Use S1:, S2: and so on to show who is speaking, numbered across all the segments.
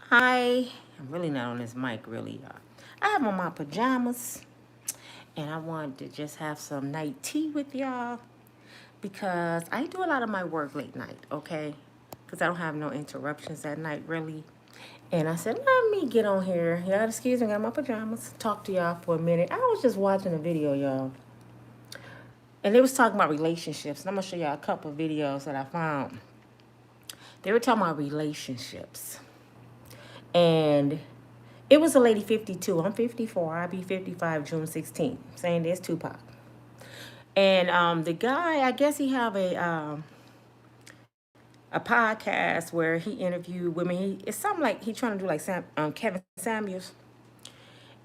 S1: I'm really not on this mic, really, y'all. I have on my pajamas, and I wanted to just have some night tea with y'all because I do a lot of my work late night, okay? Because I don't have no interruptions at night, really. And I said, let me get on here. Y'all, excuse me, I got my pajamas. Talk to y'all for a minute. I was just watching a video, y'all. And they was talking about relationships. And I'm going to show y'all a couple of videos that I found. They were talking about relationships. And it was a lady 52. I'm 54. I'll be 55 June 16th. Saying this Tupac. And the guy, I guess he have a podcast where he interviewed women. It's something like he trying to do like Kevin Samuels.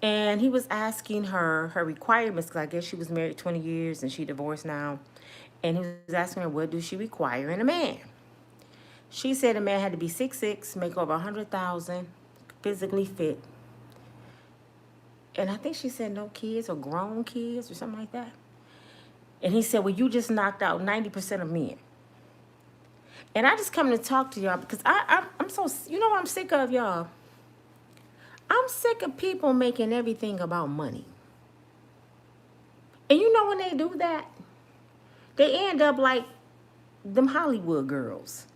S1: And he was asking her requirements because I guess she was married 20 years and she divorced now. And he was asking her, what does she require in a man? She said a man had to be 6'6", make over 100,000, physically fit. And I think she said no kids or grown kids or something like that. And he said, well, you just knocked out 90% of men. And I just come to talk to y'all because I'm so, you know what I'm sick of, y'all? I'm sick of people making everything about money. And you know when they do that, they end up like them Hollywood girls.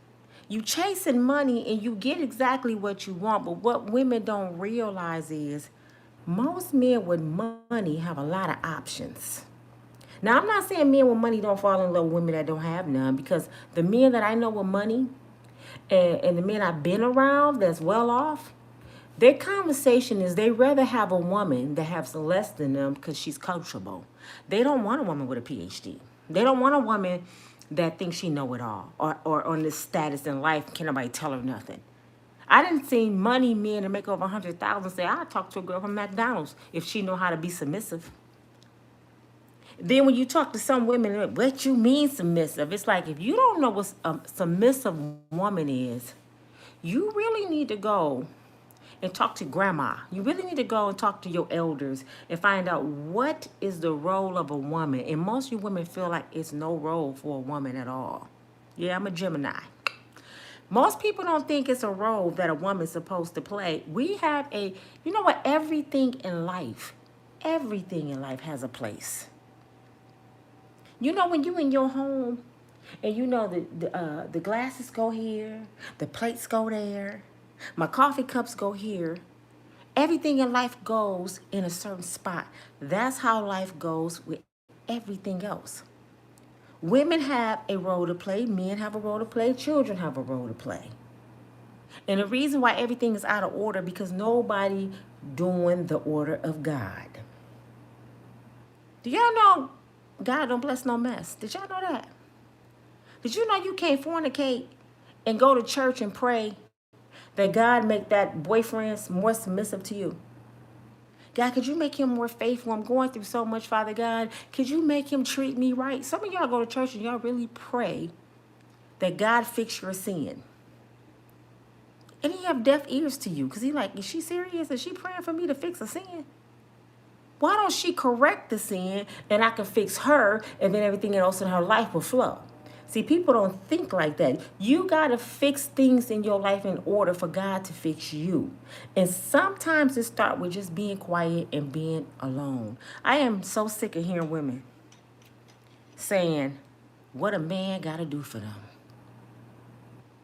S1: You chasing money and you get exactly what you want, but what women don't realize is most men with money have a lot of options. Now, I'm not saying men with money don't fall in love with women that don't have none, because the men that I know with money and the men I've been around that's well off, their conversation is they rather have a woman that has less than them because she's coachable. They don't want a woman with a PhD. They don't want a woman that thinks she know it all or on this status in life, can nobody tell her nothing. I didn't see money men that make over 100,000 say, I'll talk to a girl from McDonald's if she know how to be submissive. Then when you talk to some women, what you mean submissive? It's like, if you don't know what a submissive woman is, you really need to go and talk to grandma. You really need to go and talk to your elders and find out what is the role of a woman. And most of you women feel like it's no role for a woman at all. Yeah, I'm a Gemini. Most people don't think it's a role that a woman's supposed to play. We have you know what, everything in life has a place. You know, when you in your home and you know the glasses go here, the plates go there, my coffee cups go here. Everything in life goes in a certain spot. That's how life goes with everything else. Women have a role to play, men have a role to play, children have a role to play. And the reason why everything is out of order because nobody doing the order of God. Do y'all know God don't bless no mess? Did y'all know that? Did you know you can't fornicate and go to church and pray that God make that boyfriend more submissive to you? God, could you make him more faithful? I'm going through so much, Father God. Could you make him treat me right? Some of y'all go to church and y'all really pray that God fix your sin. And he have deaf ears to you because he like, is she serious? Is she praying for me to fix a sin? Why don't she correct the sin and I can fix her and then everything else in her life will flow? See, people don't think like that. You got to fix things in your life in order for God to fix you. And sometimes it starts with just being quiet and being alone. I am so sick of hearing women saying what a man got to do for them.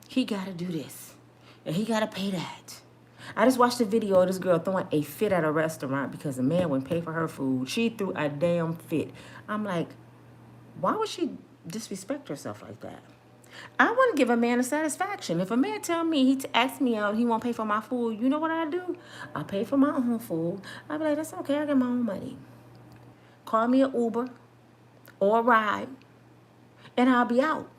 S1: He got to do this and he got to pay that. I just watched a video of this girl throwing a fit at a restaurant because the man wouldn't pay for her food. She threw a damn fit. I'm like, why would she disrespect herself like that? I want to give a man a satisfaction. If a man tell me, he asks me out, he won't pay for my food, you know what I do? I pay for my own food. I be like, that's okay, I got my own money. Call me an Uber or a ride, and I'll be out.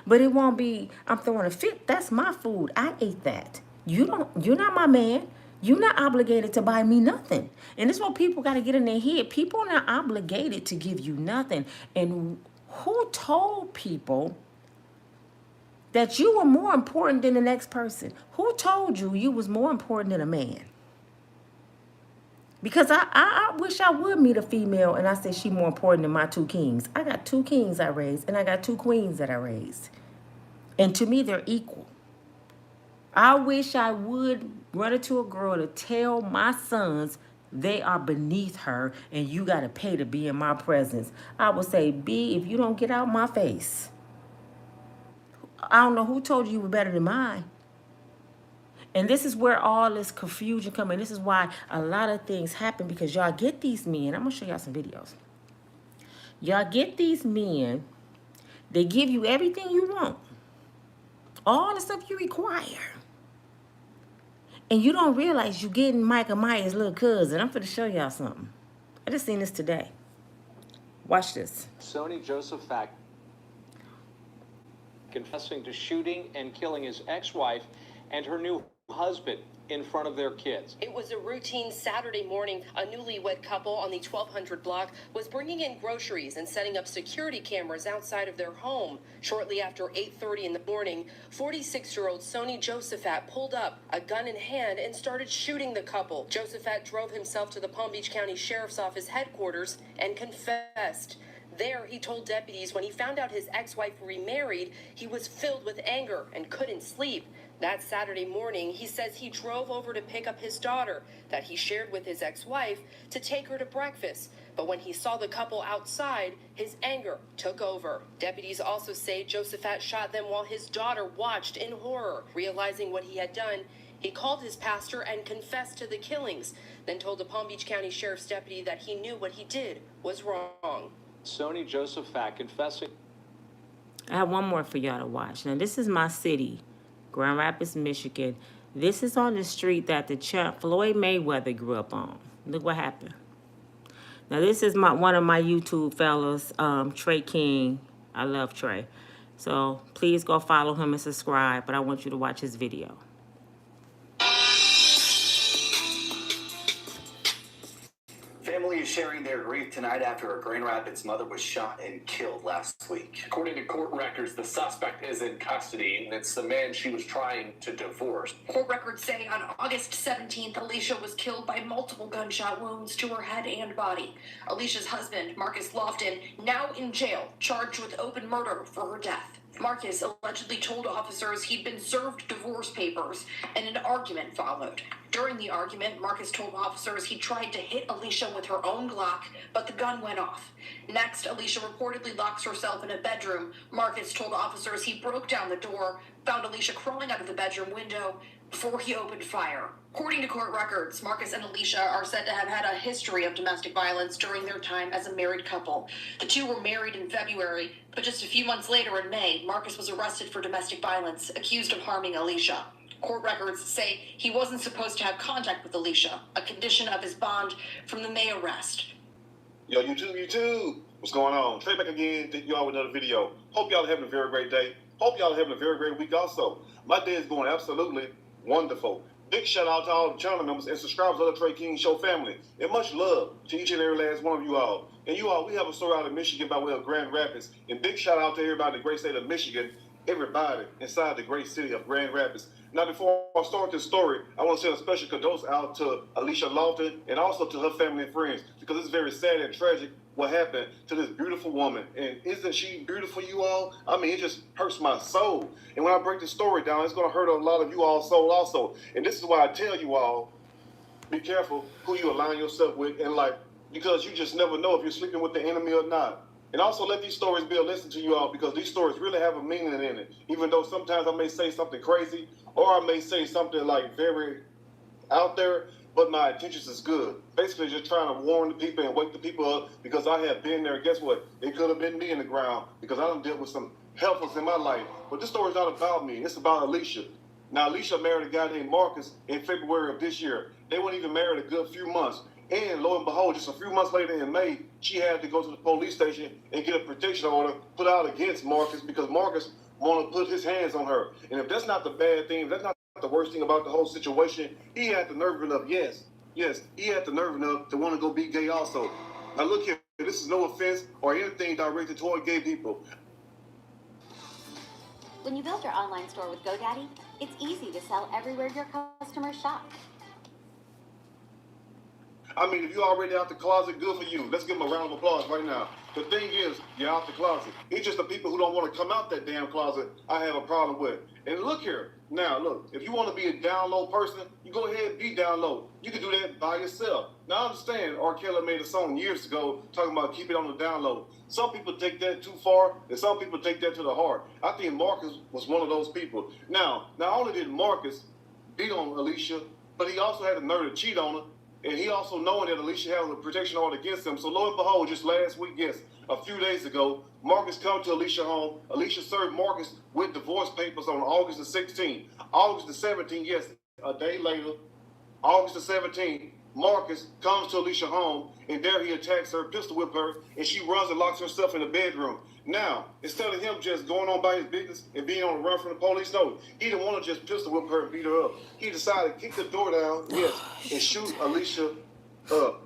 S1: But it won't be, I'm throwing a fit. That's my food. I ate that. You're not my man. You're not obligated to buy me nothing. And this is what people got to get in their head. People are not obligated to give you nothing. And who told people that you were more important than the next person? Who told you you was more important than a man? Because I wish I would meet a female and I say she more important than my two kings. I got two kings I raised and I got two queens that I raised. And to me, they're equal. I wish I would running to a girl to tell my sons they are beneath her and you got to pay to be in my presence. I would say, B, if you don't get out my face, I don't know who told you were better than mine. And this is where all this confusion comes in. This is why a lot of things happen, because y'all get these men. I'm going to show y'all some videos. Y'all get these men. They give you everything you want. All the stuff you require. And you don't realize you getting Michael Myers' little cousin. I'm going to show y'all something. I just seen this today. Watch this.
S2: Sony Joseph Fack confessing to shooting and killing his ex-wife and her new husband in front of their kids.
S3: It was a routine Saturday morning. A newlywed couple on the 1200 block was bringing in groceries and setting up security cameras outside of their home. Shortly after 8:30 in the morning, 46-year-old Sony Josephat pulled up, a gun in hand, and started shooting the couple. Josephat drove himself to the Palm Beach County Sheriff's Office headquarters and confessed. There, he told deputies when he found out his ex-wife remarried, he was filled with anger and couldn't sleep. That Saturday morning, he says he drove over to pick up his daughter that he shared with his ex-wife to take her to breakfast. But when he saw the couple outside, his anger took over. Deputies also say Josephat shot them while his daughter watched in horror. Realizing what he had done, he called his pastor and confessed to the killings, then told a Palm Beach County Sheriff's deputy that he knew what he did was wrong.
S2: Sony Joseph Fack confessing.
S1: I have one more for y'all to watch. Now, this is my city, Grand Rapids, Michigan. This is on the street that the champ Floyd Mayweather grew up on. Look what happened. Now, this is one of my YouTube fellows, Trey King. I love Trey. So please go follow him and subscribe, but I want you to watch his video.
S4: Family is sharing their grief tonight after a Grand Rapids mother was shot and killed last week.
S5: According to court records, the suspect is in custody, and it's the man she was trying to divorce.
S6: Court records say on August 17th, Alicia was killed by multiple gunshot wounds to her head and body. Alicia's husband, Marcus Lofton, now in jail, charged with open murder for her death. Marcus allegedly told officers he'd been served divorce papers, and an argument followed. During the argument, Marcus told officers he tried to hit Alicia with her own Glock, but the gun went off. Next, Alicia reportedly locks herself in a bedroom. Marcus told officers he broke down the door, found Alicia crawling out of the bedroom window before he opened fire. According to court records, Marcus and Alicia are said to have had a history of domestic violence during their time as a married couple. The two were married in February, but just a few months later in May, Marcus was arrested for domestic violence, accused of harming Alicia. Court records say he wasn't supposed to have contact with Alicia, a condition of his bond from the May arrest.
S7: Yo, YouTube, what's going on? Trey back again, thank you all with another video. Hope y'all are having a very great day. Hope y'all are having a very great week also. My day is going absolutely wonderful. Big shout out to all the channel members and subscribers of the Trey King Show family. And much love to each and every last one of you all. And you all, we have a story out of Michigan by way of Grand Rapids. And big shout out to everybody in the great state of Michigan, everybody inside the great city of Grand Rapids. Now, before I start this story, I want to send a special condolences out to Alicia Lofton and also to her family and friends, because it's very sad and tragic what happened to this beautiful woman. And isn't she beautiful, you all? I mean, it just hurts my soul. And when I break the story down, it's going to hurt a lot of you all's soul also. And this is why I tell you all, be careful who you align yourself with in life, because you just never know if you're sleeping with the enemy or not. And also let these stories be a lesson to you all, because these stories really have a meaning in it. Even though sometimes I may say something crazy, or I may say something like very out there, but my intentions is good. Basically just trying to warn the people and wake the people up, because I have been there. Guess what? It could have been me in the ground, because I done dealt with some helpless in my life. But this story is not about me. It's about Alicia. Now, Alicia married a guy named Marcus in February of this year. They weren't even married a good few months. And lo and behold, just a few months later in May, she had to go to the police station and get a protection order put out against Marcus, because Marcus wanted to put his hands on her. And if that's not the bad thing, if that's not the worst thing about the whole situation, he had the nerve enough, yes, he had the nerve enough to want to go be gay also. Now look here, this is no offense or anything directed toward gay people.
S8: When you build your online store with GoDaddy, it's easy to sell everywhere your customers shop.
S7: I mean, if you're already out the closet, good for you. Let's give them a round of applause right now. The thing is, you're out the closet. It's just the people who don't want to come out that damn closet I have a problem with. And look here, Now, look, if you want to be a down low person, you go ahead and be down low. You can do that by yourself. Now, I understand R. Kelly made a song years ago talking about keep it on the down low. Some people take that too far, and some people take that to the heart. I think Marcus was one of those people. Now, not only did Marcus beat on Alicia, but he also had the nerve to cheat on her. And he also knowing that Alicia has a protection order against him. So lo and behold, just last week, yes, a few days ago, Marcus come to Alicia's home. Alicia served Marcus with divorce papers on August the 16th. August the 17th, yes, a day later, August the 17th, Marcus comes to Alicia's home, and there he attacks her, pistol whip her, and she runs and locks herself in the bedroom. Now, instead of him just going on by his business and being on the run from the police, no, he didn't want to just pistol whip her and beat her up. He decided to kick the door down, yes, and shoot Alicia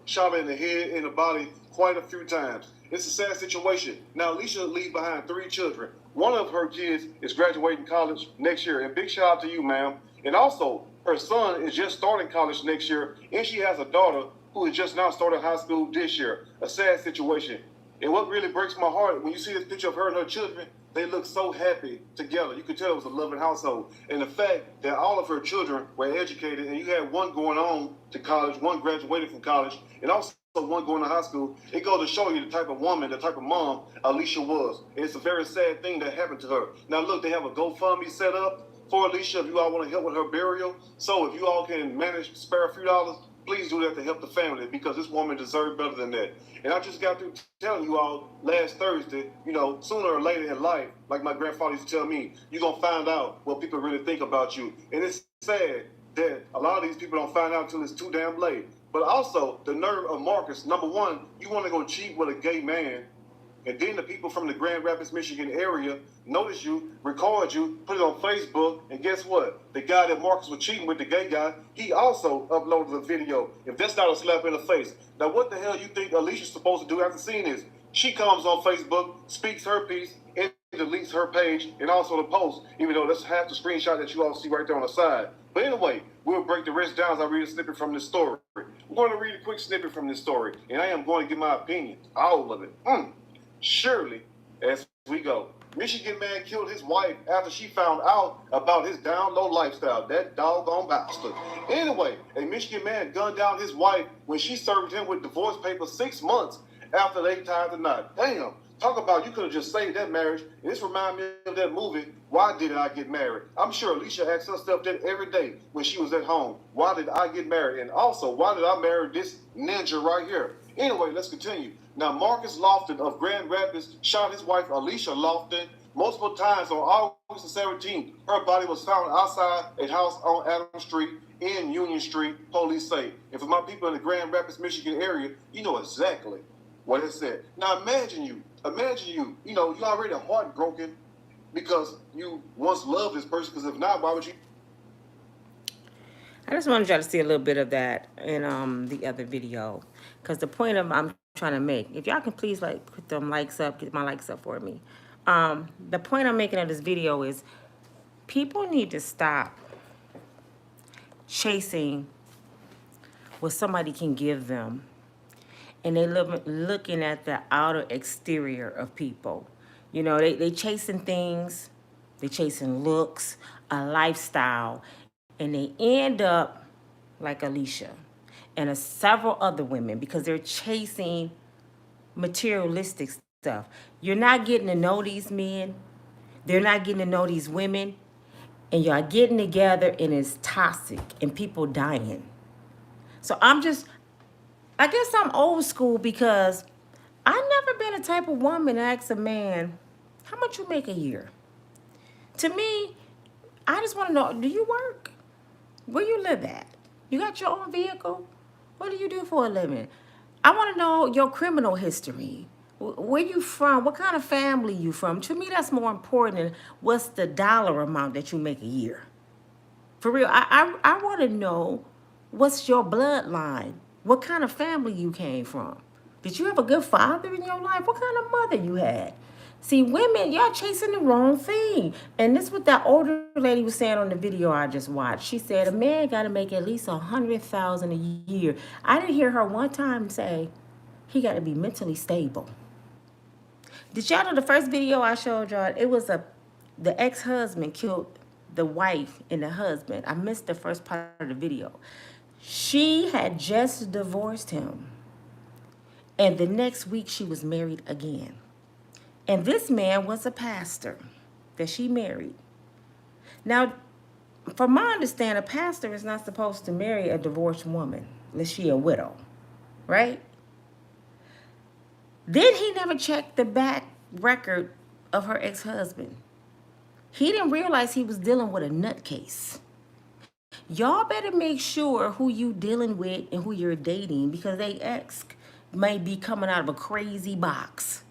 S7: shot her in the head and the body quite a few times. It's a sad situation. Now, Alicia leaves behind 3 children. One of her kids is graduating college next year, and big shout out to you, ma'am. And also, her son is just starting college next year, and she has a daughter who is just now starting high school this year. A sad situation. And what really breaks my heart, when you see this picture of her and her children, they look so happy together. You could tell it was a loving household. And the fact that all of her children were educated, and you had one going on to college, one graduated from college, and also one going to high school, it goes to show you the type of woman, the type of mom Alicia was. And it's a very sad thing that happened to her. Now look, they have a GoFundMe set up for Alicia if you all want to help with her burial. So if you all can manage to spare a few dollars, please do that to help the family, because this woman deserves better than that. And I just got through telling you all last Thursday, you know, sooner or later in life, like my grandfather used to tell me, you're going to find out what people really think about you. And it's sad that a lot of these people don't find out until it's too damn late. But also, the nerve of Marcus, number one, you want to go cheat with a gay man, and then the people from the Grand Rapids, Michigan area notice you, record you, put it on Facebook, and guess what? The guy that Marcus was cheating with, the gay guy, he also uploaded the video. If that's not a slap in the face. Now, what the hell you think Alicia's supposed to do after seeing this? She comes on Facebook, speaks her piece, and deletes her page, and also the post, even though that's half the screenshot that you all see right there on the side. But anyway, we'll break the rest down as I read a snippet from this story. I'm going to read a quick snippet from this story, and I am going to give my opinion, all of it. Surely, as we go. Michigan man killed his wife after she found out about his down low lifestyle. That doggone bastard. Anyway, a Michigan man gunned down his wife when she served him with divorce papers 6 months after they tied the knot. Damn. Talk about you could have just saved that marriage. And this reminds me of that movie, Why Did I Get Married? I'm sure Alicia asked herself that every day when she was at home. Why did I get married? And also, why did I marry this ninja right here? Anyway, let's continue. Now, Marcus Lofton of Grand Rapids shot his wife, Alicia Lofton, multiple times on August the 17th. Her body was found outside a house on Adams Street in Union Street, police say. And for my people in the Grand Rapids, Michigan area, you know exactly what it said. Now, imagine you, you know, you already heartbroken because you once loved this person, because if not, why would you?
S1: I just wanted y'all to see a little bit of that in the other video, because the point I'm trying to make, if y'all can please like put them likes up, get my likes up for me. The point I'm making of this video is people need to stop chasing what somebody can give them, and they looking at the outer exterior of people. You know, they chasing things, they chasing looks, a lifestyle, and they end up like Alicia and several other women because they're chasing materialistic stuff. You're not getting to know these men. They're not getting to know these women. And y'all getting together and it's toxic and people dying. So I guess I'm old school because I've never been a type of woman to ask a man, how much you make a year? To me, I just want to know, do you work? Where you live at? You got your own vehicle? What do you do for a living? I want to know your criminal history. Where you from? What kind of family you from? To me, that's more important than what's the dollar amount that you make a year. For real, I want to know what's your bloodline. What kind of family you came from? Did you have a good father in your life? What kind of mother you had? See, women, y'all chasing the wrong thing. And this is what that older lady was saying on the video I just watched. She said a man got to make at least $100,000 a year. I didn't hear her one time say he got to be mentally stable. Did y'all know the first video I showed y'all? It was the ex-husband killed the wife and the husband. I missed the first part of the video. She had just divorced him. And the next week she was married again. And this man was a pastor that she married. Now, from my understanding, a pastor is not supposed to marry a divorced woman unless she a widow, right? Then he never checked the back record of her ex-husband. He didn't realize he was dealing with a nutcase. Y'all better make sure who you dealing with and who you're dating, because they ex may be coming out of a crazy box.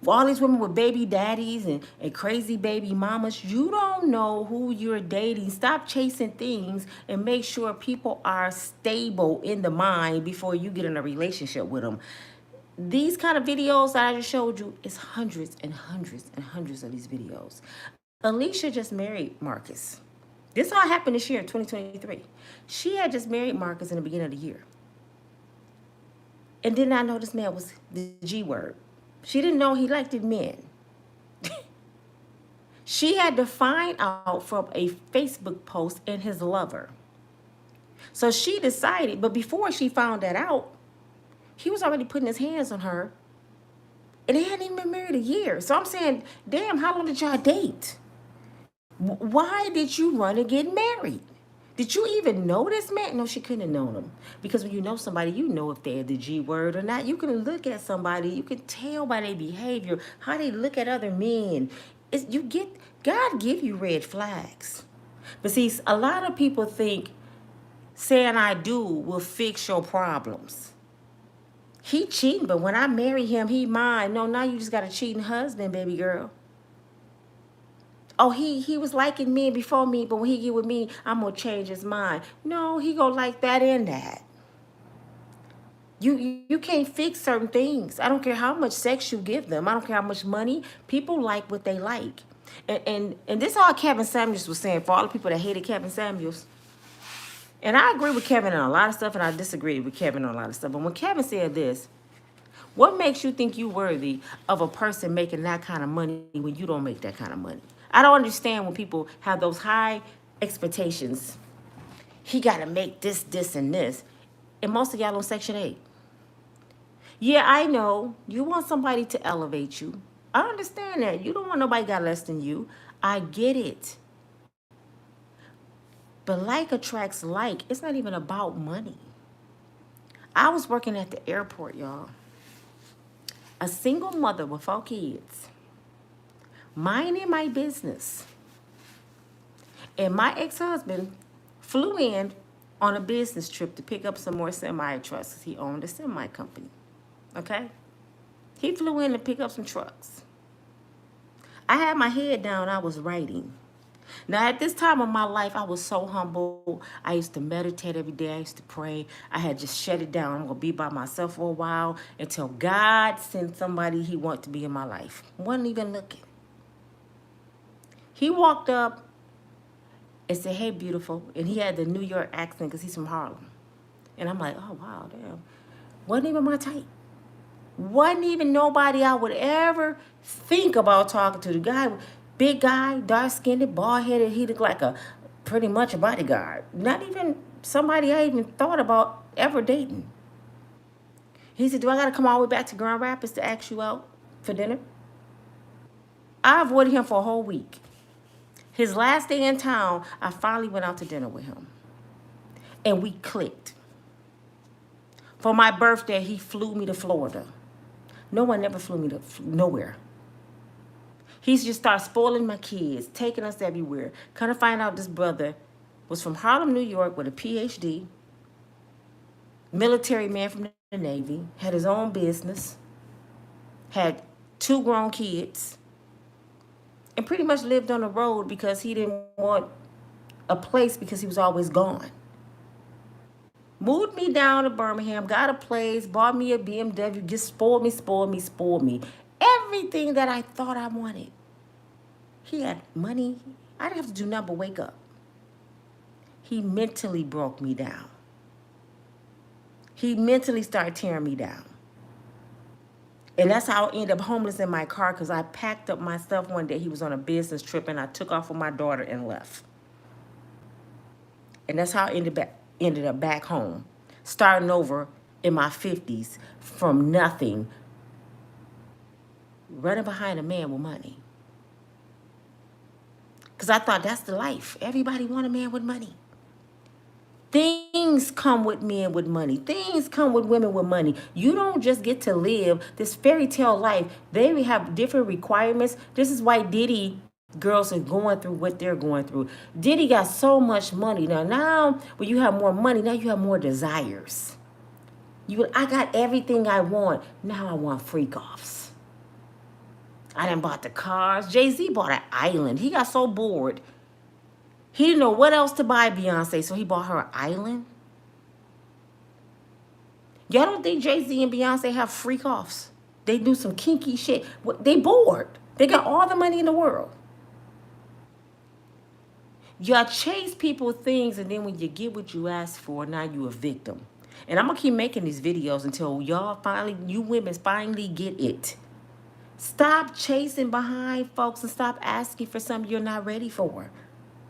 S1: All these women with baby daddies and crazy baby mamas, you don't know who you're dating. Stop chasing things and make sure people are stable in the mind before you get in a relationship with them. These kind of videos that I just showed you is hundreds and hundreds and hundreds of these videos. Alicia just married Marcus. This all happened this year, 2023. She had just married Marcus in the beginning of the year. And did not know this man was the G word. She didn't know he liked men. She had to find out from a Facebook post and his lover. So she decided, but before she found that out, he was already putting his hands on her. And they hadn't even been married a year. So I'm saying, damn, how long did y'all date? Why did you run and get married? Did you even know this man? No, she couldn't have known him. Because when you know somebody, you know if they're the G word or not. You can look at somebody. You can tell by their behavior, how they look at other men. God give you red flags. But see, a lot of people think saying I do will fix your problems. He cheating, but when I marry him, he mine. No, now you just got a cheating husband, baby girl. Oh, he was liking men before me, but when he get with me, I'm going to change his mind. No, he going to like that and that. You can't fix certain things. I don't care how much sex you give them. I don't care how much money. People like what they like. And this is all Kevin Samuels was saying for all the people that hated Kevin Samuels. And I agree with Kevin on a lot of stuff, and I disagree with Kevin on a lot of stuff. But when Kevin said this, what makes you think you worthy of a person making that kind of money when you don't make that kind of money? I don't understand when people have those high expectations. He got to make this, this, and this. And most of y'all on Section 8. Yeah, I know. You want somebody to elevate you. I understand that. You don't want nobody got less than you. I get it. But like attracts like. It's not even about money. I was working at the airport, y'all. A single mother with 4 kids. Minding my business. And my ex-husband flew in on a business trip to pick up some more semi-trucks because he owned a semi company. Okay? He flew in to pick up some trucks. I had my head down. I was writing. Now, at this time of my life, I was so humble. I used to meditate every day. I used to pray. I had just shut it down. I'm going to be by myself for a while until God sent somebody he wanted to be in my life. Wasn't even looking. He walked up and said, hey, beautiful. And he had the New York accent because he's from Harlem. And I'm like, oh, wow, damn. Wasn't even my type. Wasn't even nobody I would ever think about talking to. The guy, big guy, dark-skinned, bald-headed. He looked like pretty much a bodyguard. Not even somebody I even thought about ever dating. He said, do I got to come all the way back to Grand Rapids to ask you out for dinner? I avoided him for a whole week. His last day in town, I finally went out to dinner with him. And we clicked. For my birthday, he flew me to Florida. No one ever flew me to nowhere. He just started spoiling my kids, taking us everywhere. Kind of find out this brother was from Harlem, New York with a PhD, military man from the Navy, had his own business, had 2 grown kids, and pretty much lived on the road because he didn't want a place because he was always gone. Moved me down to Birmingham, got a place, bought me a BMW, just spoiled me. Everything that I thought I wanted. He had money. I didn't have to do nothing but wake up. He mentally broke me down. He mentally started tearing me down. And that's how I ended up homeless in my car, because I packed up my stuff one day. He was on a business trip, and I took off with my daughter and left. And that's how I ended up back home, starting over in my 50s from nothing, running behind a man with money. Because I thought that's the life. Everybody want a man with money. Things come with men with money. Things come with women with money. You don't just get to live this fairy tale life. They have different requirements. This is why Diddy girls are going through what they're going through. Diddy got so much money. Now when you have more money, now you have more desires. I got everything I want. Now I want freak-offs. I done bought the cars. Jay-Z bought an island. He got so bored. He didn't know what else to buy Beyonce, so he bought her an island. Y'all don't think Jay-Z and Beyonce have freak-offs? They do some kinky shit. They bored. They got all the money in the world. Y'all chase people things, and then when you get what you ask for, now you a victim. And I'm going to keep making these videos until you women finally get it. Stop chasing behind folks and stop asking for something you're not ready for.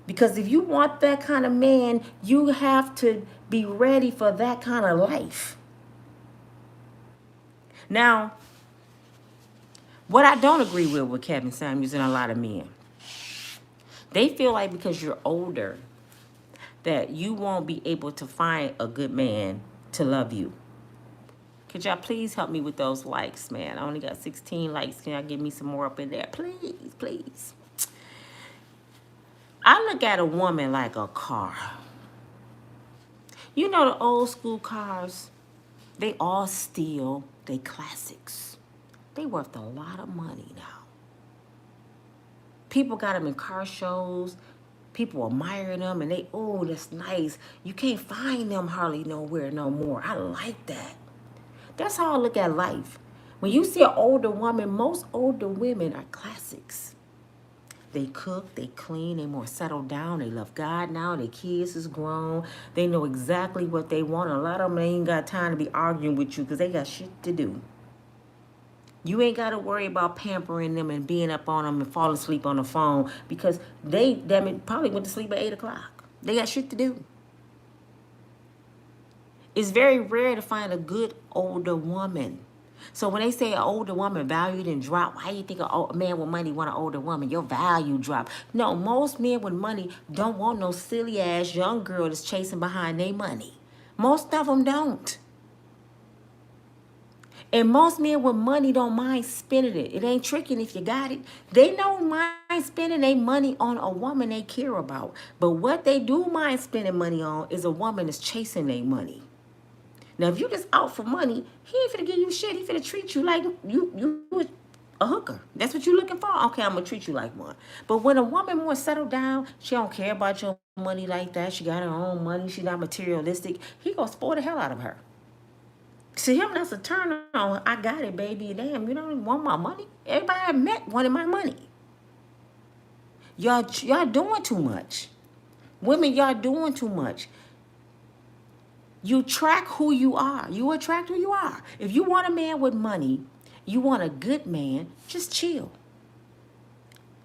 S1: Because if you want that kind of man, you have to be ready for that kind of life. Now, what I don't agree with Kevin Samuels and a lot of men, they feel like because you're older that you won't be able to find a good man to love you. Could y'all please help me with those likes, man? I only got 16 likes. Can y'all give me some more up in there? Please, please. I look at a woman like a car. You know the old school cars? They all steel. They classics. They worth a lot of money now. People got them in car shows. People admiring them, and they, oh, that's nice. You can't find them hardly nowhere no more. I like that. That's how I look at life. When you see an older woman, most older women are classics. They cook, they clean, they more settled down, they love God now, their kids is grown, they know exactly what they want. A lot of them ain't got time to be arguing with you because they got shit to do. You ain't got to worry about pampering them and being up on them and falling asleep on the phone because they probably went to sleep at 8 o'clock. They got shit to do. It's very rare to find a good older woman. So when they say an older woman valued and dropped, why do you think a man with money want an older woman? Your value dropped. No, most men with money don't want no silly ass young girl that's chasing behind their money. Most of them don't. And most men with money don't mind spending it. It ain't tricking if you got it. They don't mind spending their money on a woman they care about. But what they do mind spending money on is a woman that's chasing their money. Now, if you just out for money, he ain't finna give you shit. He finna treat you like you a hooker. That's what you looking for? Okay, I'm gonna treat you like one. But when a woman more settled down, she don't care about your money like that. She got her own money. She not materialistic. He gonna spoil the hell out of her. See, him, that's a turn on. I got it, baby. Damn, you don't want my money? Everybody I met wanted my money. Y'all doing too much. Women, y'all doing too much. You track who you are. You attract who you are. If you want a man with money, you want a good man, just chill.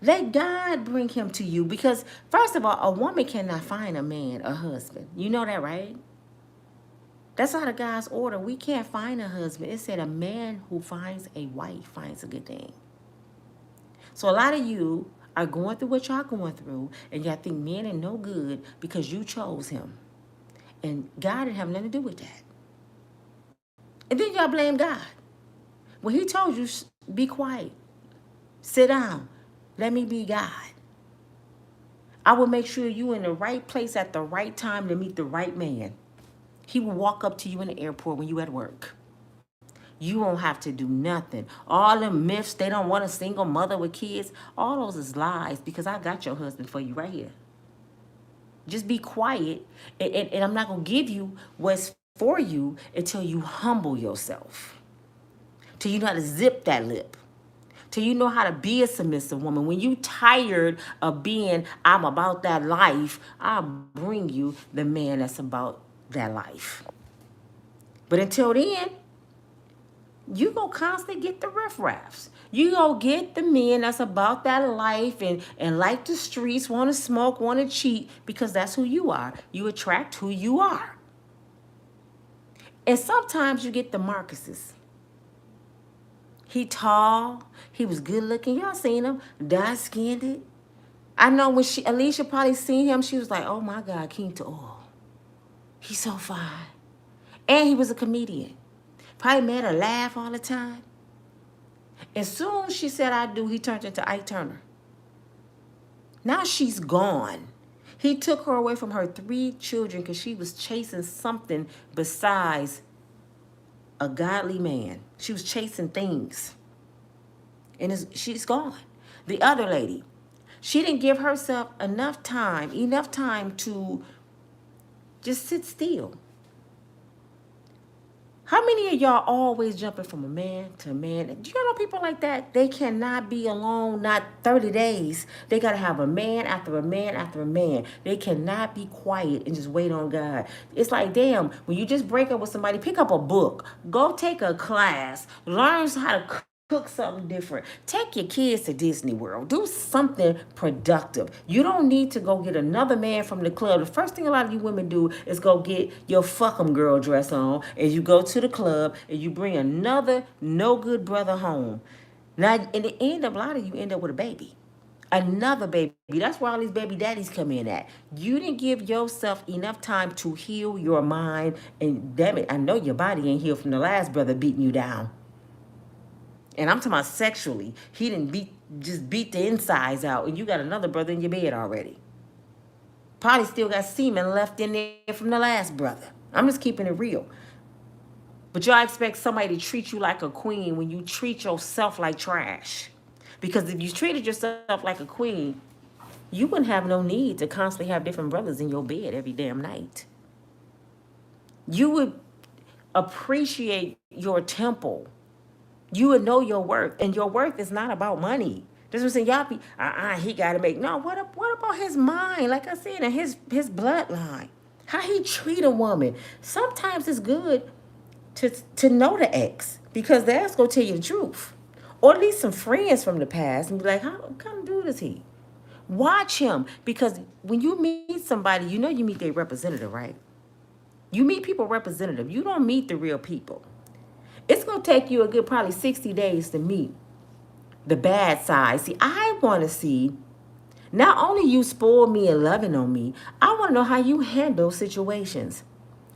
S1: Let God bring him to you because, first of all, a woman cannot find a man, a husband. You know that, right? That's out of God's order. We can't find a husband. It said a man who finds a wife finds a good thing. So a lot of you are going through what y'all going through, and y'all think men are no good because you chose him. And God didn't have nothing to do with that. And then y'all blame God. When he told you, be quiet, sit down, let me be God. I will make sure you in the right place at the right time to meet the right man. He will walk up to you in the airport when you at work. You won't have to do nothing. All them myths, they don't want a single mother with kids. All those is lies because I got your husband for you right here. Just be quiet, and I'm not going to give you what's for you until you humble yourself. Till you know how to zip that lip. Till you know how to be a submissive woman. When you tired of being, I'm about that life, I'll bring you the man that's about that life. But until then, You go constantly get the riffraffs. You go get the men that's about that life and like the streets, want to smoke, want to cheat, because that's who you are. You attract who you are. And sometimes you get the Marcuses. He tall, he was good looking. Y'all seen him, dark skinned. I know when Alicia probably seen him, she was like, oh my God, King to all. He's so fine. And he was a comedian. Probably made her laugh all the time. As soon as she said I do, he turned into Ike Turner. Now she's gone. He took her away from her 3 children because she was chasing something besides a godly man. She was chasing things. And she's gone. The other lady, she didn't give herself enough time to just sit still. How many of y'all always jumping from a man to a man? Do you know people like that? They cannot be alone, not 30 days. They got to have a man after a man after a man. They cannot be quiet and just wait on God. It's like, damn, when you just break up with somebody, pick up a book. Go take a class. Learn how to cook something different. Take your kids to Disney World. Do something productive. You don't need to go get another man from the club. The first thing a lot of you women do is go get your fuck 'em girl dress on, and you go to the club and you bring another no good brother home. Now, in the end of a lot of you end up with a baby. Another baby. That's where all these baby daddies come in at. You didn't give yourself enough time to heal your mind. And damn it, I know your body ain't healed from the last brother beating you down. And I'm talking about sexually. He didn't beat the insides out, and you got another brother in your bed already. Probably still got semen left in there from the last brother. I'm just keeping it real. But y'all expect somebody to treat you like a queen when you treat yourself like trash. Because if you treated yourself like a queen, you wouldn't have no need to constantly have different brothers in your bed every damn night. You would appreciate your temple. You would know your worth, and your worth is not about money. That's what I'm saying. Y'all be, he got to make. No, what about his mind? Like I said, and his bloodline. How he treat a woman. Sometimes it's good to know the ex, because the ex gonna tell you the truth. Or at least some friends from the past and be like, how kind of dude is he? Watch him, because when you meet somebody, you know you meet their representative, right? You meet people representative. You don't meet the real people. It's going to take you a good probably 60 days to meet the bad side. See, I want to see not only you spoil me and loving on me, I want to know how you handle situations.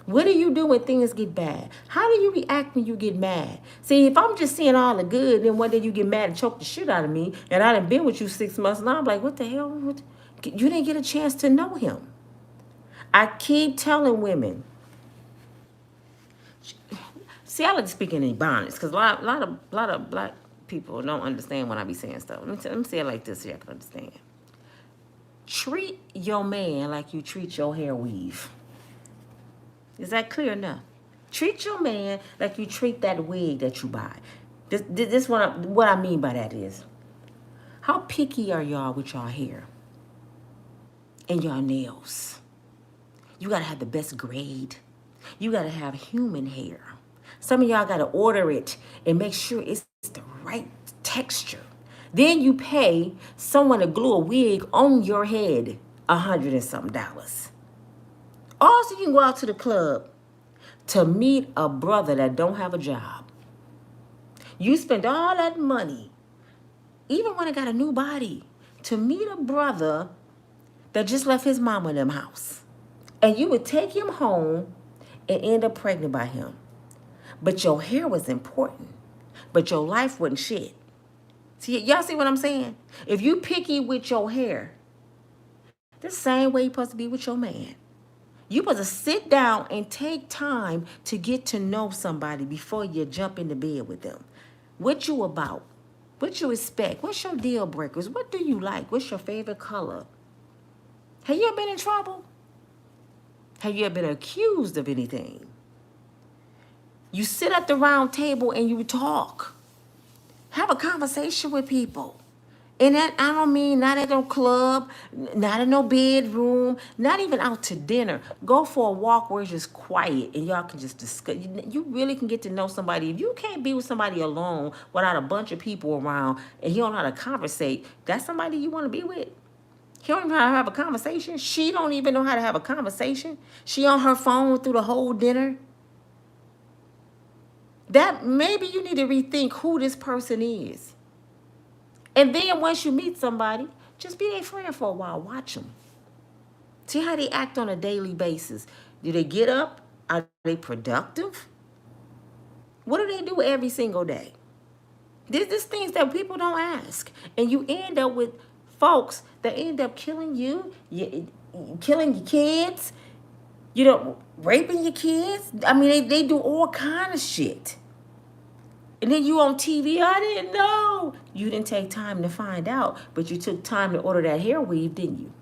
S1: What do you do when things get bad? How do you react when you get mad? See, if I'm just seeing all the good, then one day you get mad and choke the shit out of me, and I done been with you 6 months, and I'm like, what the hell? You didn't get a chance to know him. I keep telling women. See, I like to speak in Ebonics because a lot of black people don't understand when I be saying stuff. Let me say it like this so you can understand. Treat your man like you treat your hair weave. Is that clear enough? Treat your man like you treat that wig that you buy. This what I mean by that is, how picky are y'all with y'all hair and y'all nails? You gotta have the best grade. You gotta have human hair. Some of y'all got to order it and make sure it's the right texture. Then you pay someone to glue a wig on your head, $100 and something. Also, you can go out to the club to meet a brother that don't have a job. You spend all that money, even when I got a new body, to meet a brother that just left his mama in them house. And you would take him home and end up pregnant by him. But your hair was important. But your life wasn't shit. See, y'all see what I'm saying? If you picky with your hair, the same way you're supposed to be with your man. You're supposed to sit down and take time to get to know somebody before you jump into bed with them. What you about? What you expect? What's your deal breakers? What do you like? What's your favorite color? Have you ever been in trouble? Have you ever been accused of anything? You sit at the round table and you talk. Have a conversation with people. And that, I don't mean not at no club, not in no bedroom, not even out to dinner. Go for a walk where it's just quiet and y'all can just discuss. You really can get to know somebody. If you can't be with somebody alone without a bunch of people around and you don't know how to conversate, that's somebody you want to be with. He don't even know how to have a conversation. She don't even know how to have a conversation. She on her phone through the whole dinner. That maybe you need to rethink who this person is. And then once you meet somebody, just be their friend for a while. Watch them. See how they act on a daily basis. Do they get up? Are they productive? What do they do every single day? There's things that people don't ask. And you end up with folks that end up killing you, killing your kids, raping your kids. I mean, they do all kind of shit. And then you on TV, I didn't know. You didn't take time to find out, but you took time to order that hair weave, didn't you?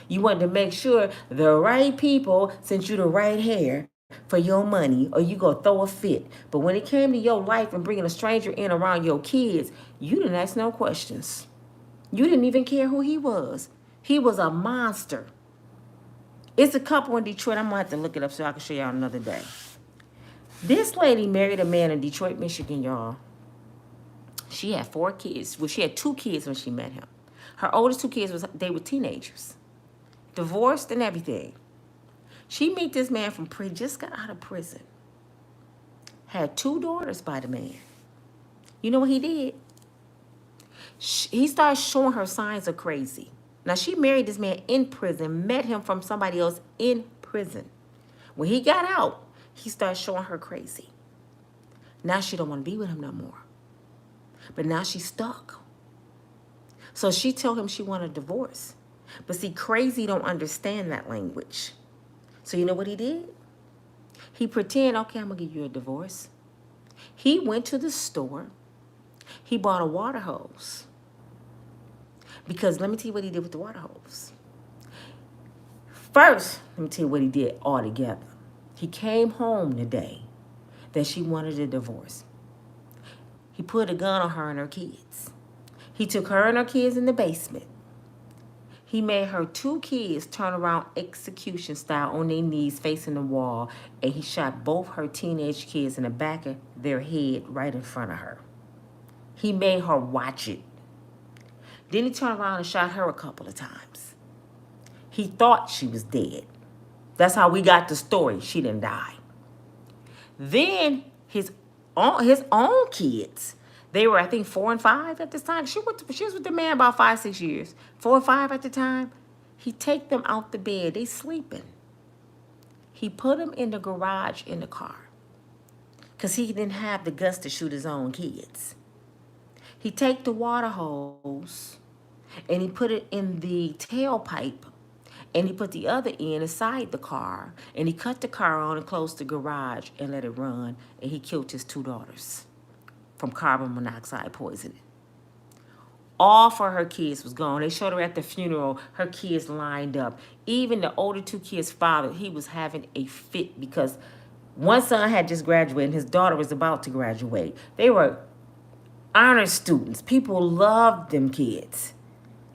S1: You wanted to make sure the right people sent you the right hair for your money, or you go throw a fit. But when it came to your life and bringing a stranger in around your kids, you didn't ask no questions. You didn't even care who he was. He was a monster. It's a couple in Detroit. I'm going to have to look it up so I can show y'all another day. This lady married a man in Detroit, Michigan, y'all. She had 4 kids. Well, she had 2 kids when she met him. Her oldest 2 kids, they were teenagers. Divorced and everything. She met this man from prison, just got out of prison. Had 2 daughters by the man. You know what he did? He started showing her signs of crazy. Now, she married this man in prison, met him from somebody else in prison. When he got out, he started showing her crazy. Now she don't want to be with him no more. But now she's stuck. So she told him she wanted a divorce. But see, crazy don't understand that language. So you know what he did? He pretended, okay, I'm going to give you a divorce. He went to the store. He bought a water hose. Because let me tell you what he did with the water hose. First, let me tell you what he did altogether. He came home the day that she wanted a divorce. He put a gun on her and her kids. He took her and her kids in the basement. He made her 2 kids turn around execution style on their knees facing the wall, and he shot both her teenage kids in the back of their head right in front of her. He made her watch it. Then he turned around and shot her a couple of times. He thought she was dead. That's how we got the story. She didn't die. Then his own kids, they were, I think, 4 and 5 at this time. She was with the man about 5, 6 years. 4 or 5 at the time. He take them out the bed. They sleeping. He put them in the garage in the car because he didn't have the guts to shoot his own kids. He take the water hose and he put it in the tailpipe. And he put the other end inside the car. And he cut the car on and closed the garage and let it run. And he killed his 2 daughters from carbon monoxide poisoning. All for her kids was gone. They showed her at the funeral, her kids lined up. Even the older 2 kids' father, he was having a fit because one son had just graduated and his daughter was about to graduate. They were honor students. People loved them kids.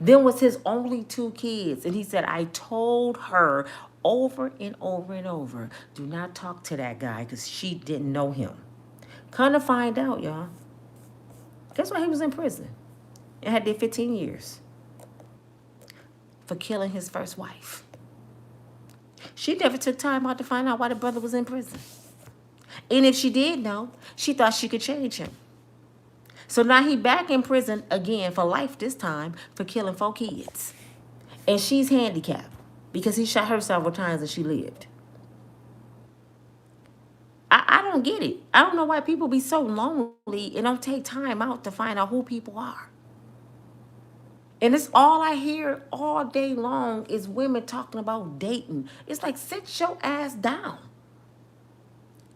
S1: Them was his only 2 kids. And he said, I told her over and over and over, do not talk to that guy because she didn't know him. Come to find out, y'all. Guess why he was in prison? And had did 15 years for killing his first wife. She never took time out to find out why the brother was in prison. And if she did know, she thought she could change him. So now he back in prison again for life this time for killing 4 kids. And she's handicapped because he shot her several times and she lived. I don't get it. I don't know why people be so lonely and don't take time out to find out who people are. And it's all I hear all day long is women talking about dating. It's like, sit your ass down.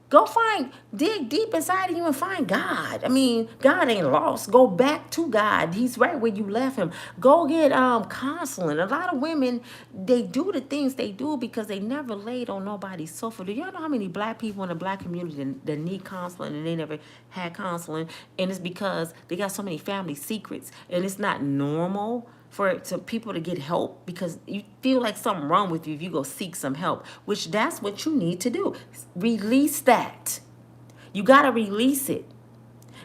S1: Dig deep inside of you and find God. I mean, God ain't lost. Go back to God. He's right where you left him. Go get counseling. A lot of women, they do the things they do because they never laid on nobody's sofa. Do y'all know how many black people in the black community that need counseling and they never had counseling? And it's because they got so many family secrets, and it's not normal for people to get help because you feel like something wrong with you if you go seek some help, which that's what you need to do. Release that. You got to release it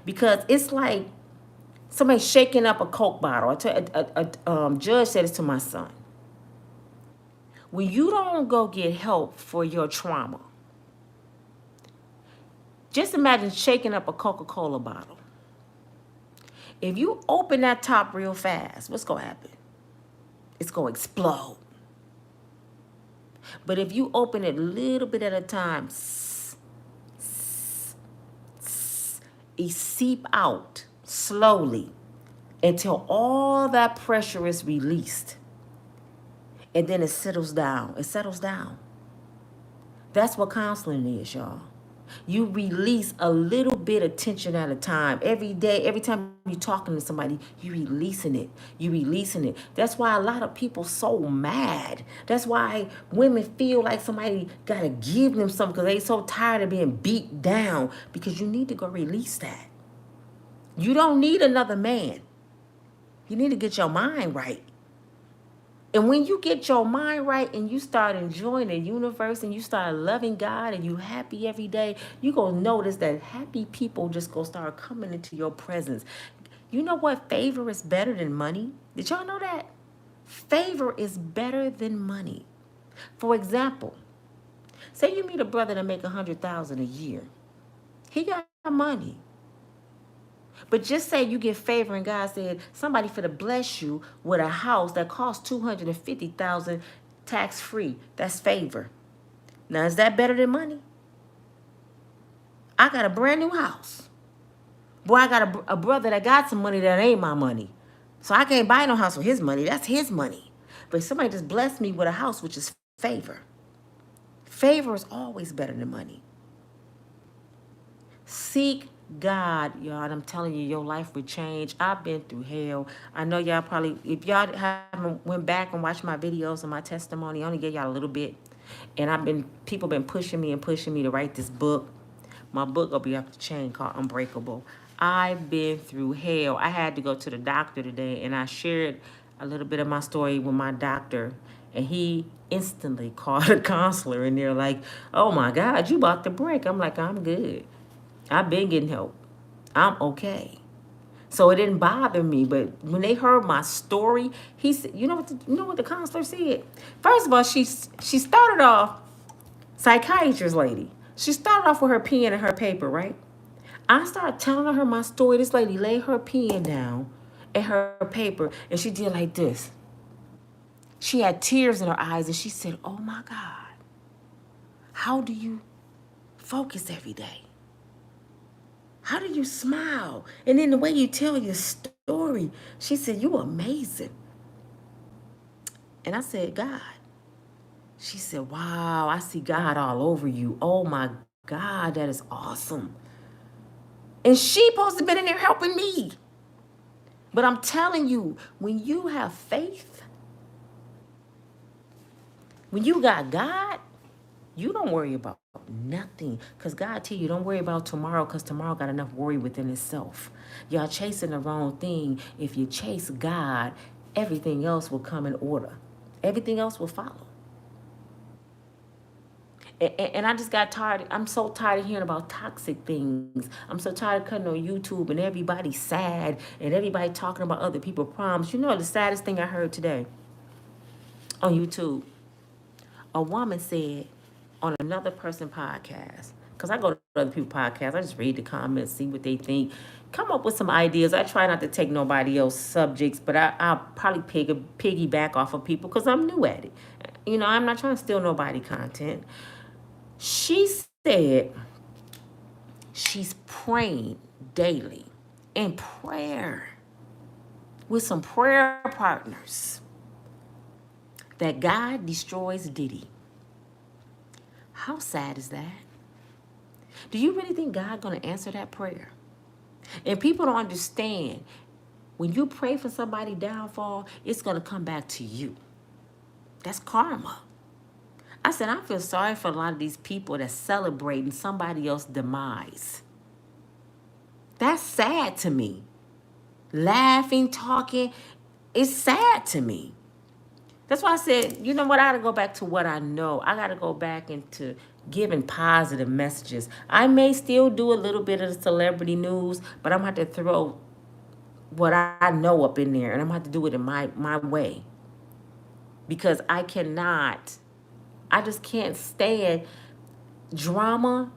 S1: because it's like somebody shaking up a Coke bottle. A judge said this to my son. When you don't go get help for your trauma, just imagine shaking up a Coca-Cola bottle. If you open that top real fast, what's going to happen? It's going to explode. But if you open it a little bit at a time, it seep out slowly until all that pressure is released. And then it settles down. It settles down. That's what counseling is, y'all. You release a little bit of tension at a time. Every day, every time you're talking to somebody, you're releasing it. You're releasing it. That's why a lot of people so mad. That's why women feel like somebody got to give them something because they so tired of being beat down, because you need to go release that. You don't need another man. You need to get your mind right. And when you get your mind right and you start enjoying the universe and you start loving God and you happy every day, you're going to notice that happy people just going to start coming into your presence. You know what? Favor is better than money. Did y'all know that? Favor is better than money. For example, say you meet a brother that make $100,000 a year. He got money. But just say you get favor and God said somebody finna bless you with a house that costs $250,000 tax free. That's favor. Now, is that better than money? I got a brand new house. Boy, I got a brother that got some money that ain't my money. So I can't buy no house with his money. That's his money. But somebody just blessed me with a house, which is favor. Favor is always better than money. Seek God, y'all. I'm telling you, your life would change. I've been through hell. I know y'all probably, if y'all haven't went back and watched my videos and my testimony, I only gave y'all a little bit. And people been pushing me to write this book. My book will be off the chain called Unbreakable. I've been through hell. I had to go to the doctor today, and I shared a little bit of my story with my doctor, and he instantly called a counselor, and they're like, oh my God, you about to break. I'm like, I'm good. I've been getting help. I'm okay. So it didn't bother me. But when they heard my story, he said, you know what the counselor said? First of all, she started off, psychiatrist lady. She started off with her pen and her paper, right? I started telling her my story. This lady laid her pen down and her paper, and she did like this. She had tears in her eyes, and she said, oh my God, how do you focus every day? How do you smile? And then the way you tell your story, she said, you're amazing. And I said, God. She said, wow, I see God all over you. Oh my God, that is awesome. And she supposed to be in there helping me. But I'm telling you, when you have faith, when you got God, you don't worry about nothing. Because God tell you, don't worry about tomorrow, because tomorrow got enough worry within itself. Y'all chasing the wrong thing. If you chase God, everything else will come in order. Everything else will follow. And I just got tired. I'm so tired of hearing about toxic things. I'm so tired of cutting on YouTube and everybody's sad and everybody talking about other people's problems. You know the saddest thing I heard today on YouTube? A woman said on another person's podcast, because I go to other people's podcasts, I just read the comments, see what they think, come up with some ideas. I try not to take nobody else's subjects, but I'll probably piggyback off of people because I'm new at it. You know, I'm not trying to steal nobody's content. She said she's praying daily in prayer with some prayer partners that God destroys Diddy. How sad is that? Do you really think God gonna answer that prayer? And people don't understand. When you pray for somebody's downfall, it's gonna come back to you. That's karma. I said, I feel sorry for a lot of these people that's celebrating somebody else's demise. That's sad to me. Laughing, talking, it's sad to me. That's why I said, you know what, I gotta go back to what I know. I gotta go back into giving positive messages. I may still do a little bit of the celebrity news, but I'm gonna have to throw what I know up in there, and I'm gonna have to do it in my way. Because I just can't stand drama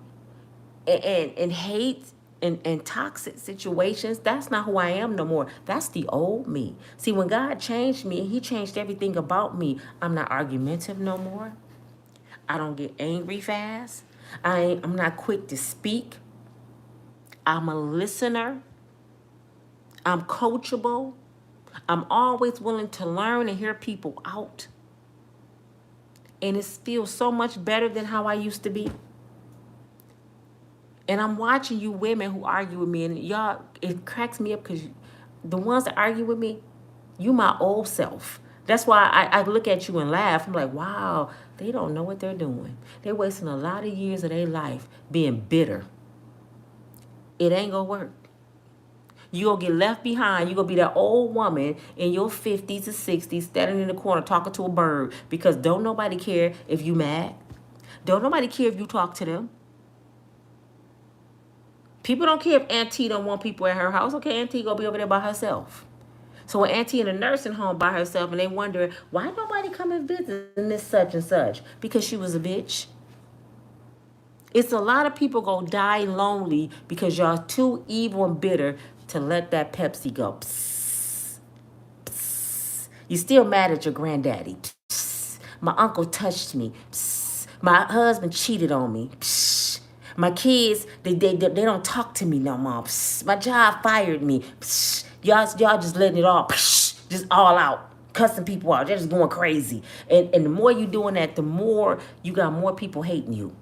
S1: and hate and toxic situations. That's not who I am no more. That's the old me. See, when God changed me, he changed everything about me. I'm not argumentative no more. I don't get angry fast. I'm not quick to speak. I'm a listener. I'm coachable. I'm always willing to learn and hear people out. And it feels so much better than how I used to be. And I'm watching you women who argue with me, and y'all, it cracks me up because the ones that argue with me, you my old self. That's why I look at you and laugh. I'm like, wow, they don't know what they're doing. They're wasting a lot of years of their life being bitter. It ain't gonna work. You're gonna get left behind. You're gonna be that old woman in your 50s or 60s standing in the corner talking to a bird because don't nobody care if you mad. Don't nobody care if you talk to them. People don't care if Auntie don't want people at her house. Okay, Auntie gonna be over there by herself. So when Auntie in a nursing home by herself and they wonder, why nobody come and visit in this such and such? Because she was a bitch. It's a lot of people gonna die lonely because y'all too evil and bitter to let that Pepsi go. Psst, psst. You still mad at your granddaddy. Psst. My uncle touched me. Psst. My husband cheated on me. Psst. My kids, they don't talk to me no more. Psst. My job fired me. Psst. Y'all just letting it all, psst, just all out. Cussing people out. They're just going crazy. And the more you doing that, the more you got more people hating you.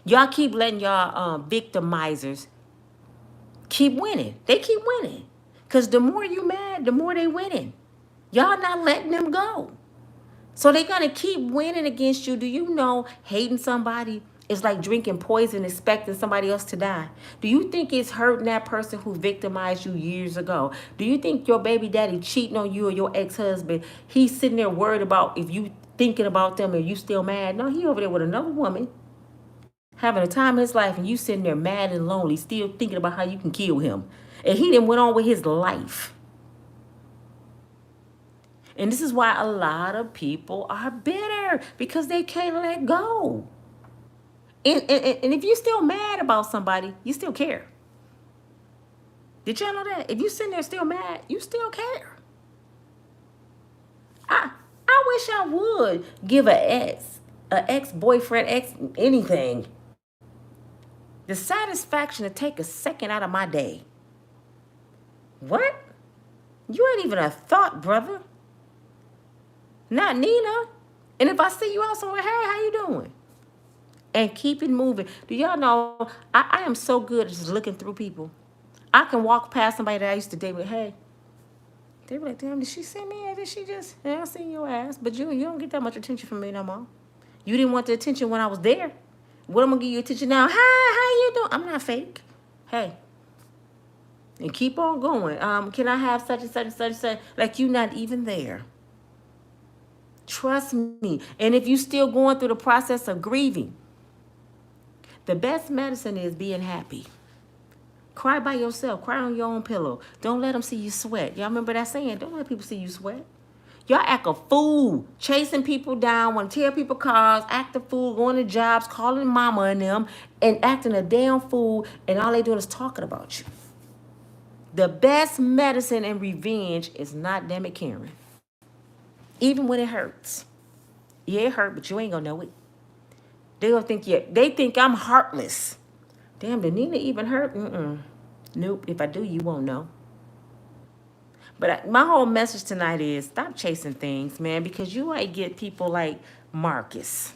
S1: Y'all keep letting y'all victimizers keep winning. They keep winning. Because the more you mad, the more they winning. Y'all not letting them go. So they're going to keep winning against you. Do you know hating somebody is like drinking poison, expecting somebody else to die? Do you think it's hurting that person who victimized you years ago? Do you think your baby daddy cheating on you or your ex-husband, he's sitting there worried about if you thinking about them and you still mad? No, he over there with another woman, having a time in his life, and you sitting there mad and lonely, still thinking about how you can kill him. And he then went on with his life. And this is why a lot of people are bitter, because they can't let go. And if you're still mad about somebody, you still care. Did y'all know that? If you sitting there still mad, you still care. I wish I would give an ex-boyfriend, anything, the satisfaction to take a second out of my day. What? You ain't even a thought, brother. Not Nina. And if I see you out somewhere, hey, how you doing? And keep it moving. Do y'all know, I am so good at just looking through people. I can walk past somebody that I used to date with, hey. They were like, damn, did she see me? Or did she just, yeah, I seen your ass. But you don't get that much attention from me no more. You didn't want the attention when I was there. What am I going to give you attention now? Hi, how you doing? I'm not fake. Hey. And keep on going. Can I have such and such and such and such? Like you not even there. Trust me. And if you still going through the process of grieving, the best medicine is being happy. Cry by yourself. Cry on your own pillow. Don't let them see you sweat. Y'all remember that saying? Don't let people see you sweat. Y'all act a fool, chasing people down, want to tear people cars, act a fool, going to jobs, calling mama and them, and acting a damn fool, and all they doing is talking about you. The best medicine and revenge is not damn it caring. Even when it hurts. Yeah, it hurt, but you ain't gonna know it. They gonna think they think I'm heartless. Damn, did Nina even hurt? Nope. If I do, you won't know. But my whole message tonight is stop chasing things, man, because you might get people like Marcus.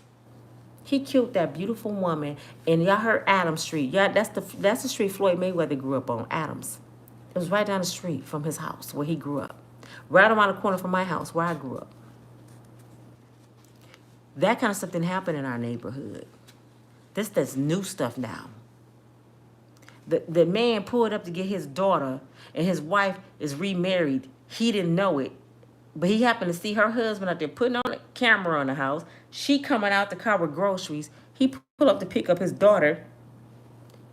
S1: He killed that beautiful woman, and y'all heard Adams Street. Yeah, that's the street Floyd Mayweather grew up on, Adams. It was right down the street from his house where he grew up. Right around the corner from my house where I grew up. That kind of stuff didn't happen in our neighborhood. That's new stuff now. The man pulled up to get his daughter, and his wife is remarried. He didn't know it, but he happened to see her husband out there putting on a camera on the house. She coming out the car with groceries. He pulled up to pick up his daughter,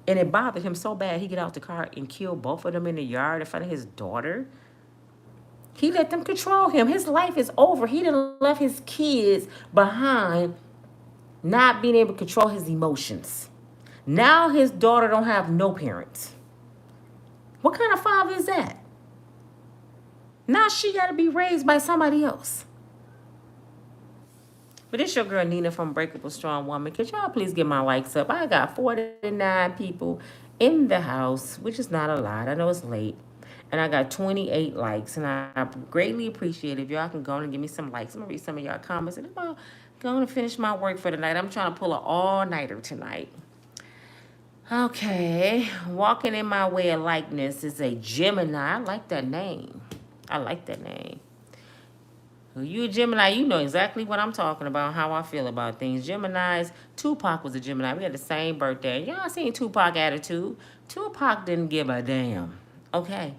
S1: and it bothered him so bad he get out the car and killed both of them in the yard in front of his daughter. He let them control him. His life is over. He done left his kids behind, not being able to control his emotions. Now his daughter don't have no parents. What kind of father is that? Now she got to be raised by somebody else. But it's your girl Nina from Unbreakable Strong Woman. Could y'all please get my likes up? I got 49 people in the house, which is not a lot. I know it's late. And I got 28 likes. And I greatly appreciate it if y'all can go and give me some likes. I'm going to read some of y'all comments. And I'm going to finish my work for the night. I'm trying to pull an all-nighter tonight. Okay. Walking in my way of likeness is a Gemini. I like that name. I like that name. Well, you a Gemini, you know exactly what I'm talking about, how I feel about things. Geminis, Tupac was a Gemini. We had the same birthday. Y'all seen Tupac attitude? Tupac didn't give a damn. Okay.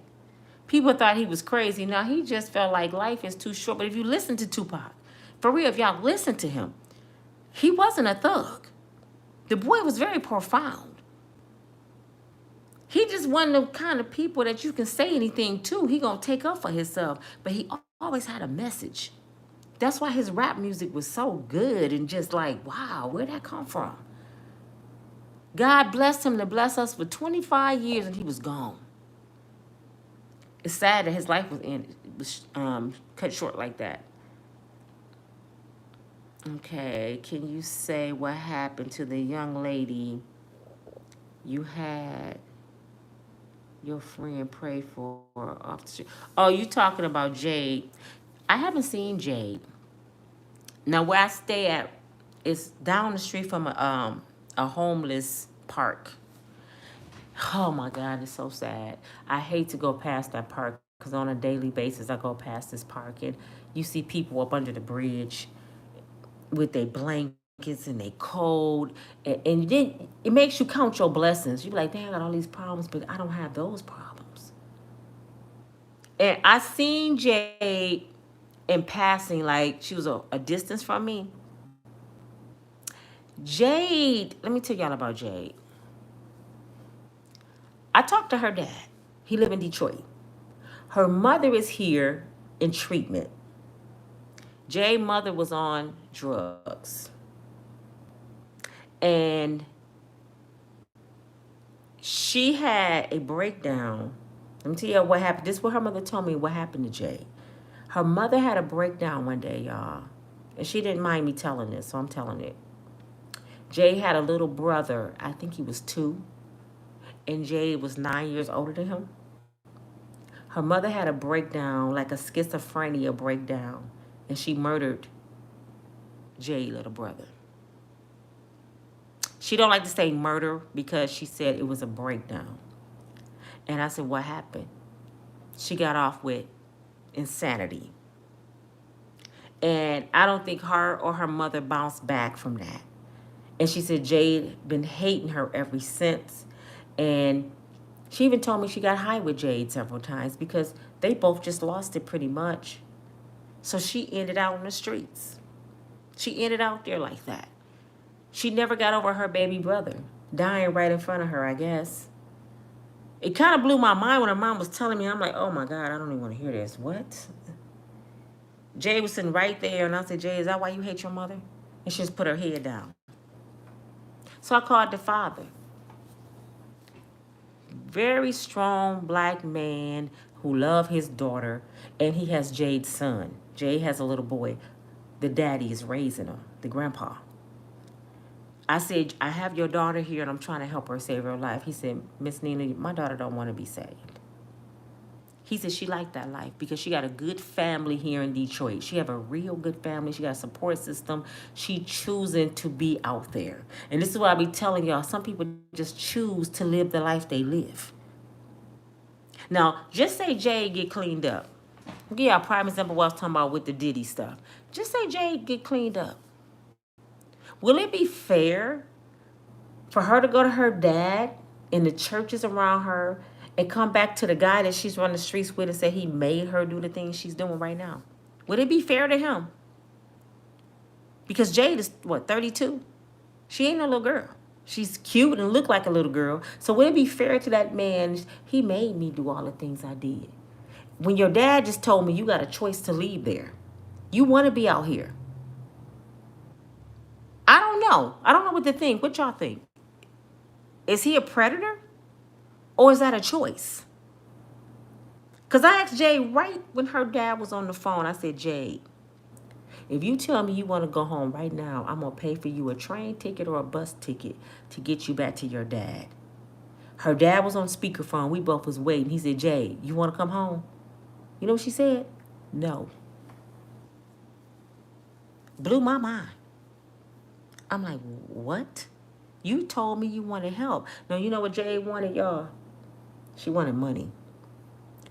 S1: People thought he was crazy. Now, he just felt like life is too short. But if you listen to Tupac, for real, if y'all listen to him, he wasn't a thug. The boy was very profound. He just one of the kind of people that you can say anything to. He gonna take up for himself. But he always had a message. That's why his rap music was so good and just like, wow, where'd that come from? God blessed him to bless us for 25 years and he was gone. It's sad that his life was cut short like that. Okay, can you say what happened to the young lady you had your friend pray for off the street? Oh, you talking about Jade. I haven't seen Jade. Now, where I stay at is down the street from a homeless park. Oh, my God, it's so sad. I hate to go past that park because on a daily basis, I go past this park and you see people up under the bridge with their blankets and they cold. And then it makes you count your blessings. You be like, dang, I got all these problems, but I don't have those problems. And I seen Jade in passing, like she was a distance from me. Jade, let me tell y'all about Jade. I talked to her dad. He live in Detroit. Her mother is here in treatment. Jade's mother was on drugs. And she had a breakdown. Let me tell you what happened. This is what her mother told me what happened to Jade. Her mother had a breakdown one day, y'all. And she didn't mind me telling this, so I'm telling it. Jade had a little brother. I think he was 2. And Jade was 9 years older than him. Her mother had a breakdown, like a schizophrenia breakdown. And she murdered Jade's little brother. She don't like to say murder because she said it was a breakdown. And I said, what happened? She got off with insanity. And I don't think her or her mother bounced back from that. And she said Jade been hating her ever since. And she even told me she got high with Jade several times because they both just lost it pretty much. So she ended out in the streets. She ended out there like that. She never got over her baby brother dying right in front of her, I guess. It kind of blew my mind when her mom was telling me. I'm like, oh my God, I don't even want to hear this. What? Jade was sitting right there, and I said, Jade, is that why you hate your mother? And she just put her head down. So I called the father. Very strong black man who loved his daughter, and he has Jade's son. Jade has a little boy. The daddy is raising her, the grandpa. I said, I have your daughter here, and I'm trying to help her save her life. He said, Miss Nina, my daughter don't want to be saved. He said she liked that life because she got a good family here in Detroit. She have a real good family. She got a support system. She choosing to be out there. And this is what I be telling y'all. Some people just choose to live the life they live. Now, just say Jade get cleaned up. I'll give y'all a prime example of what I was talking about with the Diddy stuff. Just say Jade get cleaned up. Will it be fair for her to go to her dad in the churches around her and come back to the guy that she's running the streets with and say he made her do the things she's doing right now? Would it be fair to him? Because Jade is, what, 32? She ain't no little girl. She's cute and look like a little girl. So would it be fair to that man? He made me do all the things I did. When your dad just told me you got a choice to leave there. You want to be out here. I don't know. I don't know what to think. What y'all think? Is he a predator? Or is that a choice? Because I asked Jade right when her dad was on the phone. I said, Jade, if you tell me you want to go home right now, I'm going to pay for you a train ticket or a bus ticket to get you back to your dad. Her dad was on speakerphone. We both was waiting. He said, Jade, you want to come home? You know what she said? No. Blew my mind. I'm like, what? You told me you wanted help. No, you know what Jade wanted, y'all? She wanted money.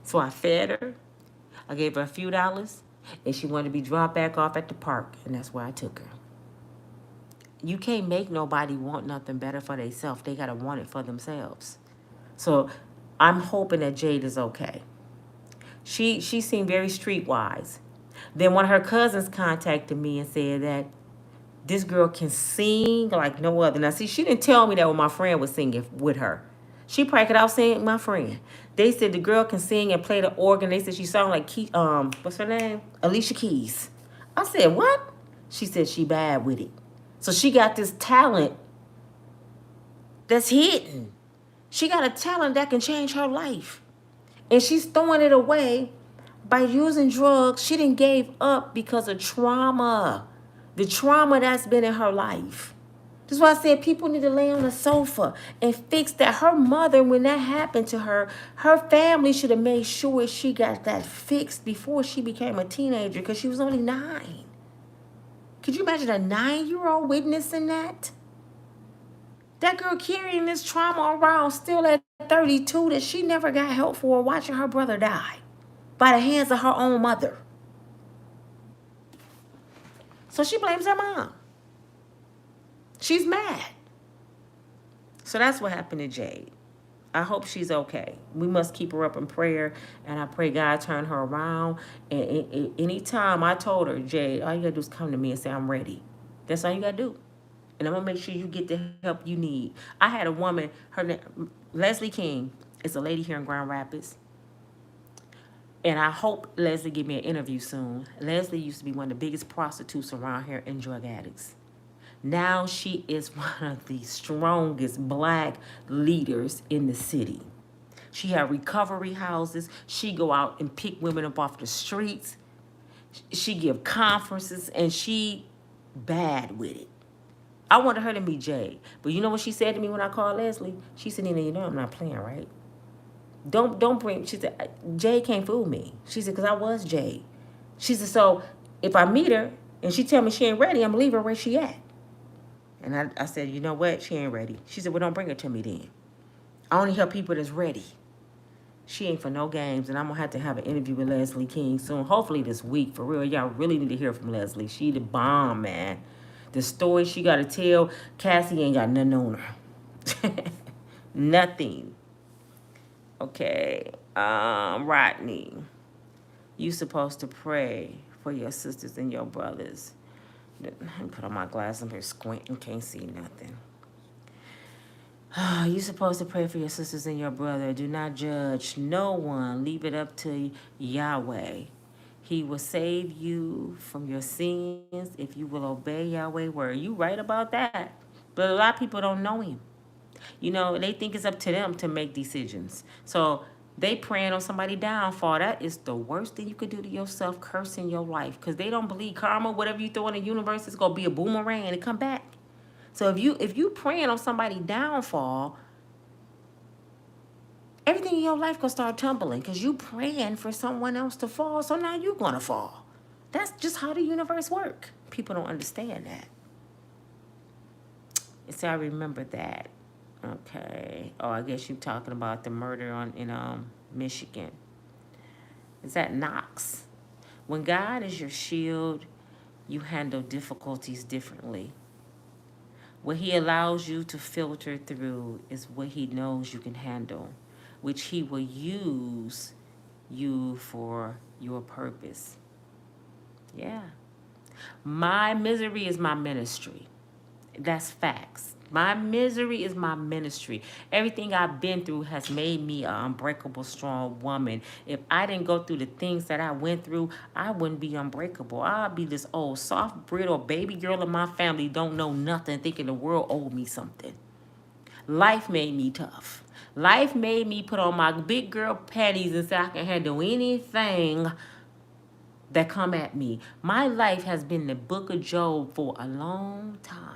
S1: So I fed her. I gave her a few dollars. And she wanted to be dropped back off at the park. And that's where I took her. You can't make nobody want nothing better for themselves. They got to want it for themselves. So I'm hoping that Jade is okay. She seemed very streetwise. Then one of her cousins contacted me and said that this girl can sing like no other. Now, see, she didn't tell me that when my friend was singing with her. She probably could out sing my friend. They said the girl can sing and play the organ. They said she sounded like, what's her name? Alicia Keys. I said, what? She said she bad with it. So she got this talent that's hidden. She got a talent that can change her life. And she's throwing it away by using drugs. She didn't gave up because of trauma. The trauma that's been in her life. That's why I said people need to lay on the sofa and fix that. Her mother, when that happened to her, her family should have made sure she got that fixed before she became a teenager because she was only 9. Could you imagine a 9-year-old witnessing that? That girl carrying this trauma around still at 32 that she never got help for, watching her brother die by the hands of her own mother. So she blames her mom. She's mad. So that's what happened to Jade. I hope she's okay. We must keep her up in prayer, and I pray God turn her around. And anytime I told her, Jade, all you gotta do is come to me and say, I'm ready. That's all you gotta do. And I'm gonna make sure you get the help you need. I had a woman, her name, Leslie King, is a lady here in Grand Rapids. And I hope Leslie give me an interview soon. Leslie used to be one of the biggest prostitutes around here and drug addicts. Now she is one of the strongest black leaders in the city. She had recovery houses. She go out and pick women up off the streets. She give conferences, and she bad with it. I wanted her to meet Jay. But you know what she said to me when I called Leslie? She said, Nina, you know I'm not playing, right? Don't bring, she said, Jay can't fool me. She said, because I was Jay. She said, so if I meet her and she tell me she ain't ready, I'm going to leave her where she at. And I said, you know what? She ain't ready. She said, well, don't bring her to me then. I only help people that's ready. She ain't for no games, and I'm going to have an interview with Leslie King soon. Hopefully this week, for real. Y'all really need to hear from Leslie. She the bomb, man. The story she got to tell, Cassie ain't got nothing on her. Nothing. Okay. Rodney, you supposed to pray for your sisters and your brothers. Let me put on my glasses. I'm here squinting, can't see nothing. You supposed to pray for your sisters and your brother. Do not judge no one. Leave it up to Yahweh. He will save you from your sins if you will obey Yahweh's word. You right about that. But a lot of people don't know him. You know, they think it's up to them to make decisions. So they praying on somebody's downfall. That is the worst thing you could do to yourself, cursing your life. Because they don't believe karma, whatever you throw in the universe, is going to be a boomerang and it come back. So if you praying on somebody's downfall everything in your life gonna start tumbling because you praying for someone else to fall, so now you're gonna fall. That's just how the universe works. People don't understand that. So I remember that. Okay. Oh, I guess you're talking about the murder in Michigan. Is that Knox? When God is your shield, you handle difficulties differently. What he allows you to filter through is what he knows you can handle, which he will use you for your purpose. Yeah. My misery is my ministry. That's facts. My misery is my ministry. Everything I've been through has made me an unbreakable, strong woman. If I didn't go through the things that I went through, I wouldn't be unbreakable. I'd be this old, soft, brittle baby girl in my family, don't know nothing, thinking the world owed me something. Life made me tough. Life made me put on my big girl panties and say I can handle anything that come at me. My life has been the book of Job for a long time.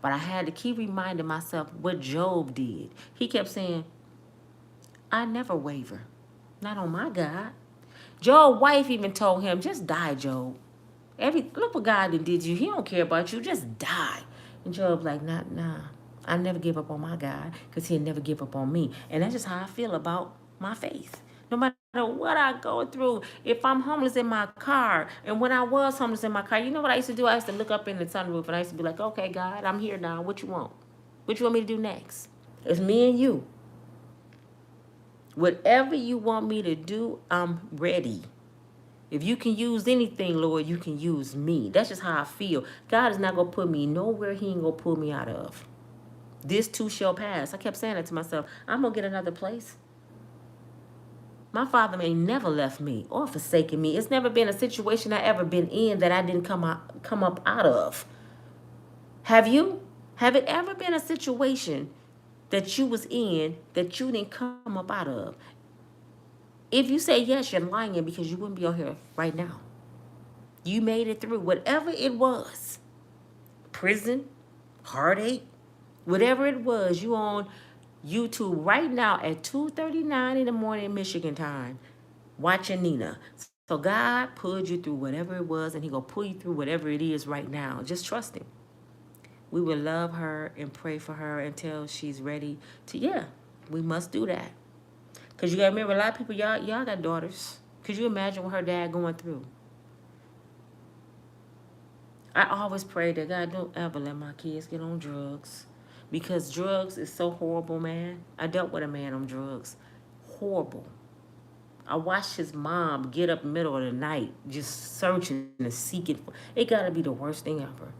S1: But I had to keep reminding myself what Job did. He kept saying, I never waver. Not on my God. Job's wife even told him, just die, Job. Look what God did you. He don't care about you. Just die. And Job's like, nah. I never give up on my God because he'll never give up on me. And that's just how I feel about my faith. No matter what I go through, if I'm homeless in my car, and when I was homeless in my car, you know what I used to do? I used to look up in the sunroof and I used to be like, okay, God, I'm here now. What you want? What you want me to do next? It's me and you. Whatever you want me to do, I'm ready. If you can use anything, Lord, you can use me. That's just how I feel. God is not going to put me nowhere he ain't going to pull me out of. This too shall pass. I kept saying that to myself. I'm going to get another place. My father ain't never left me or forsaken me. It's never been a situation I ever been in that I didn't come up out of. Have you? Have it ever been a situation that you was in that you didn't come up out of? If you say yes, you're lying because you wouldn't be on here right now. You made it through whatever it was. Prison, heartache, whatever it was, you on YouTube right now at 2:39 in the morning Michigan time watching Nina. So God pulled you through whatever it was and he going to pull you through whatever it is right now. Just trust him. We will love her and pray for her until she's ready to, we must do that. Because you got to remember, a lot of people, y'all got daughters. Could you imagine what her dad going through? I always pray that God don't ever let my kids get on drugs. Because drugs is so horrible, man. I dealt with a man on drugs. Horrible. I watched his mom get up middle of the night just searching and seeking. It got to be the worst thing ever.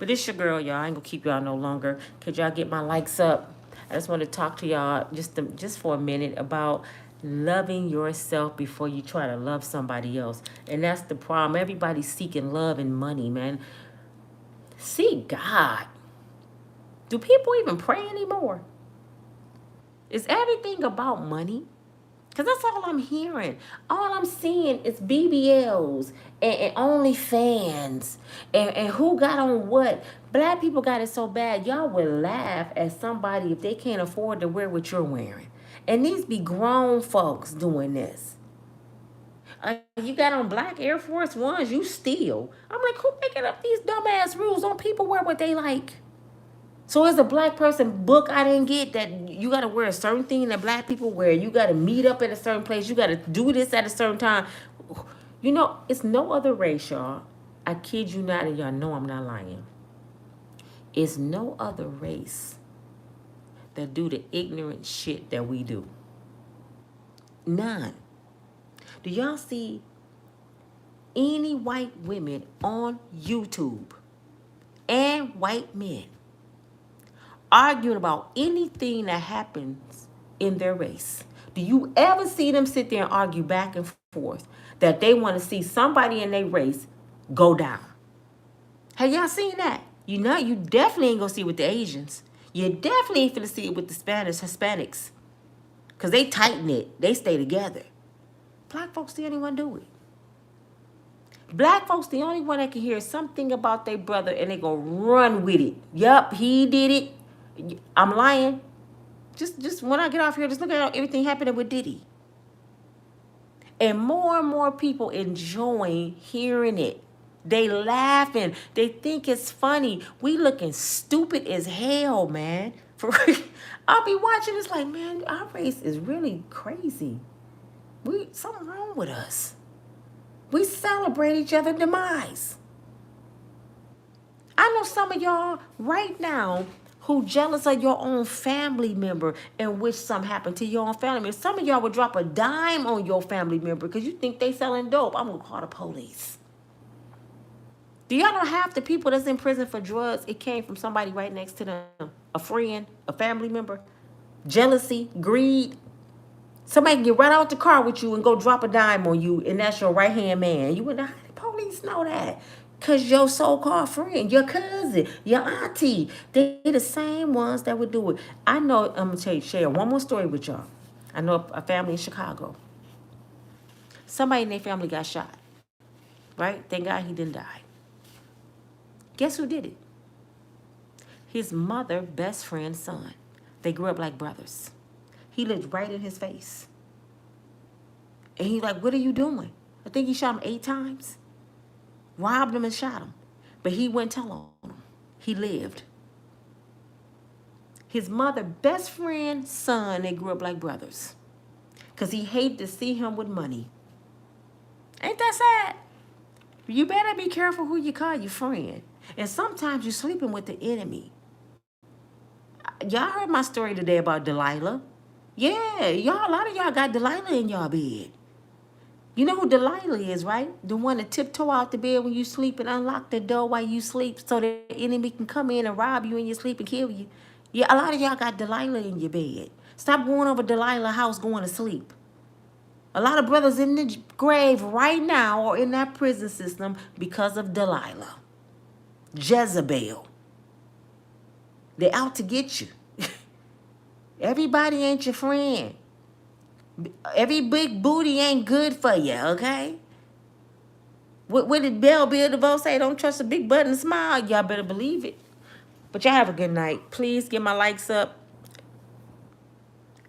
S1: But this your girl, y'all. I ain't going to keep y'all no longer. Could y'all get my likes up? I just want to talk to y'all just for a minute about loving yourself before you try to love somebody else. And that's the problem. Everybody's seeking love and money, man. Seek God. Do people even pray anymore? Is everything about money? Because that's all I'm hearing. All I'm seeing is BBLs and OnlyFans and who got on what. Black people got it so bad, y'all would laugh at somebody if they can't afford to wear what you're wearing. And these be grown folks doing this. You got on black Air Force Ones, you steal. I'm like, who making up these dumbass rules? Don't people wear what they like? So as a black person book I didn't get that you got to wear a certain thing that black people wear. You got to meet up at a certain place. You got to do this at a certain time. You know, it's no other race, y'all. I kid you not, and y'all know I'm not lying. It's no other race that do the ignorant shit that we do. None. Do y'all see any white women on YouTube and white men arguing about anything that happens in their race? Do you ever see them sit there and argue back and forth that they want to see somebody in their race go down? Have y'all seen that? You know, you definitely ain't gonna see it with the Asians. You definitely ain't gonna see it with the Hispanics. Because they tighten it. They stay together. Black folks the only one do it. Black folks the only one that can hear something about their brother and they gonna run with it. Yup, he did it. I'm lying. Just when I get off here, just look at everything happening with Diddy. And more people enjoying hearing it. They laughing. They think it's funny. We looking stupid as hell, man. For real. I'll be watching this like, man, our race is really crazy. Something wrong with us. We celebrate each other's demise. I know some of y'all right now who jealous of your own family member and wish something happened to your own family member. Some of y'all would drop a dime on your family member because you think they selling dope. I'm going to call the police. Do y'all know half the people that's in prison for drugs, it came from somebody right next to them? A friend, a family member? Jealousy, greed. Somebody can get right out the car with you and go drop a dime on you, and that's your right-hand man. You wouldn't, how the police know that? Because your so-called friend, your cousin, your auntie, they the same ones that would do it. I know, I'm going to share one more story with y'all. I know a family in Chicago. Somebody in their family got shot, right? Thank God he didn't die. Guess who did it? His mother, best friend's son. They grew up like brothers. He looked right in his face. And he's like, what are you doing? I think he shot him 8 times. Robbed him and shot him. But he wouldn't tell on him. He lived. His mother, best friend's son, they grew up like brothers. Because he hated to see him with money. Ain't that sad? You better be careful who you call your friend. And sometimes you're sleeping with the enemy. Y'all heard my story today about Delilah. Yeah, y'all, a lot of y'all got Delilah in y'all bed. You know who Delilah is, right? The one that tiptoe out the bed when you sleep and unlock the door while you sleep so the enemy can come in and rob you in your sleep and kill you. Yeah, a lot of y'all got Delilah in your bed. Stop going over Delilah's house going to sleep. A lot of brothers in the grave right now or in that prison system because of Delilah. Jezebel. They out to get you. Everybody ain't your friend. Every big booty ain't good for you, okay? What did Bill DeVoe say? Don't trust a big butt and smile. Y'all better believe it. But y'all have a good night. Please get my likes up.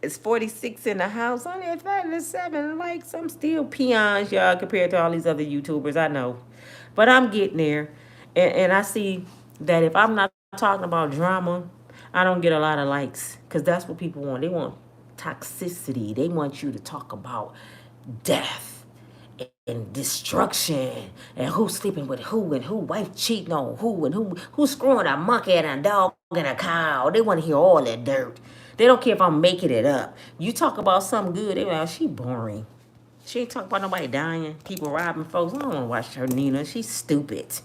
S1: It's 46 in the house. Only at 57 likes. I'm still peons, y'all, compared to all these other YouTubers. I know. But I'm getting there. And I see that if I'm not talking about drama, I don't get a lot of likes. Because that's what people want. They want toxicity. They want you to talk about death and destruction and who's sleeping with who and who wife cheating on who and who's screwing a monkey and a dog and a cow. They want to hear all that dirt. They don't care if I'm making it up. You talk about something good, they're like, she boring. She ain't talking about nobody dying, people robbing folks. I don't want to watch her, Nina. She's stupid.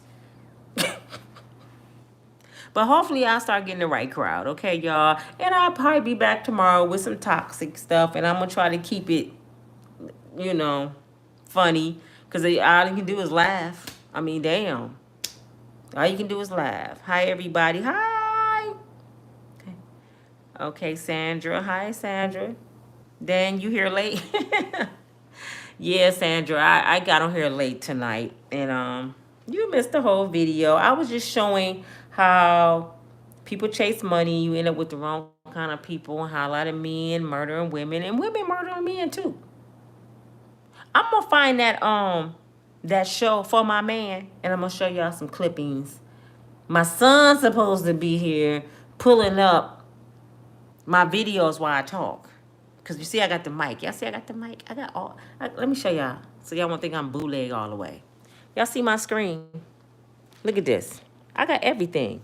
S1: But hopefully I'll start getting the right crowd, okay, y'all? And I'll probably be back tomorrow with some toxic stuff, and I'm going to try to keep it, you know, funny, because all you can do is laugh. I mean, damn. All you can do is laugh. Hi, everybody. Hi. Okay, Sandra. Hi, Sandra. Dan, you here late? Yeah, Sandra, I got on here late tonight, and you missed the whole video. I was just showing how people chase money. You end up with the wrong kind of people, and how a lot of men murdering women, and women murdering men too. I'm gonna find that show for my man, and I'm gonna show y'all some clippings. My son's supposed to be here pulling up my videos while I talk. Because you see I got the mic. Y'all see I got the mic? Let me show y'all. So y'all won't think I'm bootleg all the way. Y'all see my screen? Look at this. I got everything.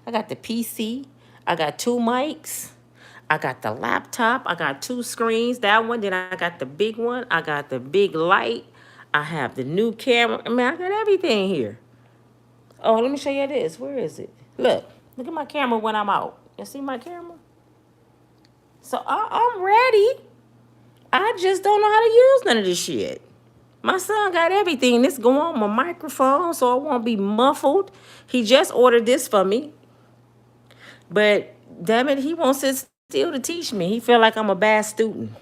S1: I got the PC. I got 2 mics. I got the laptop. I got 2 screens. That one. Then I got the big one. I got the big light. I have the new camera. I mean, I got everything here. Oh, let me show you this. Where is it? Look at my camera when I'm out. You see my camera? So I'm ready. I just don't know how to use none of this shit. My son got everything. This go on my microphone so it won't be muffled. He just ordered this for me. But damn it, he won't sit still to teach me. He feel like I'm a bad student.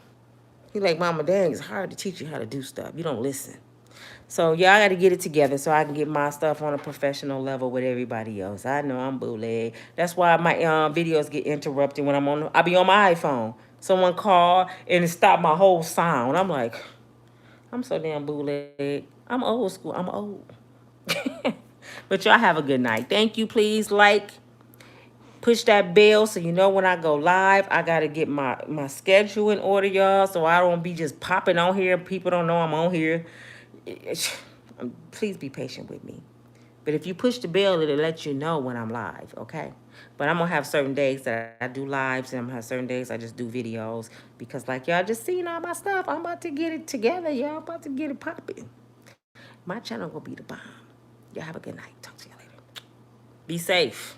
S1: He like, Mama, dang, it's hard to teach you how to do stuff. You don't listen. So yeah, I got to get it together so I can get my stuff on a professional level with everybody else. I know I'm bootleg. That's why my videos get interrupted when I be on my iPhone. Someone call and it stopped my whole sound. I'm like, I'm so damn bootleg. I'm old school. I'm old. But y'all have a good night. Thank you. Please push that bell so you know when I go live. I got to get my schedule in order, y'all, so I don't be just popping on here. People don't know I'm on here. Please be patient with me. But if you push the bell, it'll let you know when I'm live, okay? But I'm going to have certain days that I do lives, and I'm going to have certain days I just do videos. Because like y'all just seen all my stuff, I'm about to get it together, y'all. I'm about to get it popping. My channel will be the bomb. Y'all have a good night. Talk to you later. Be safe.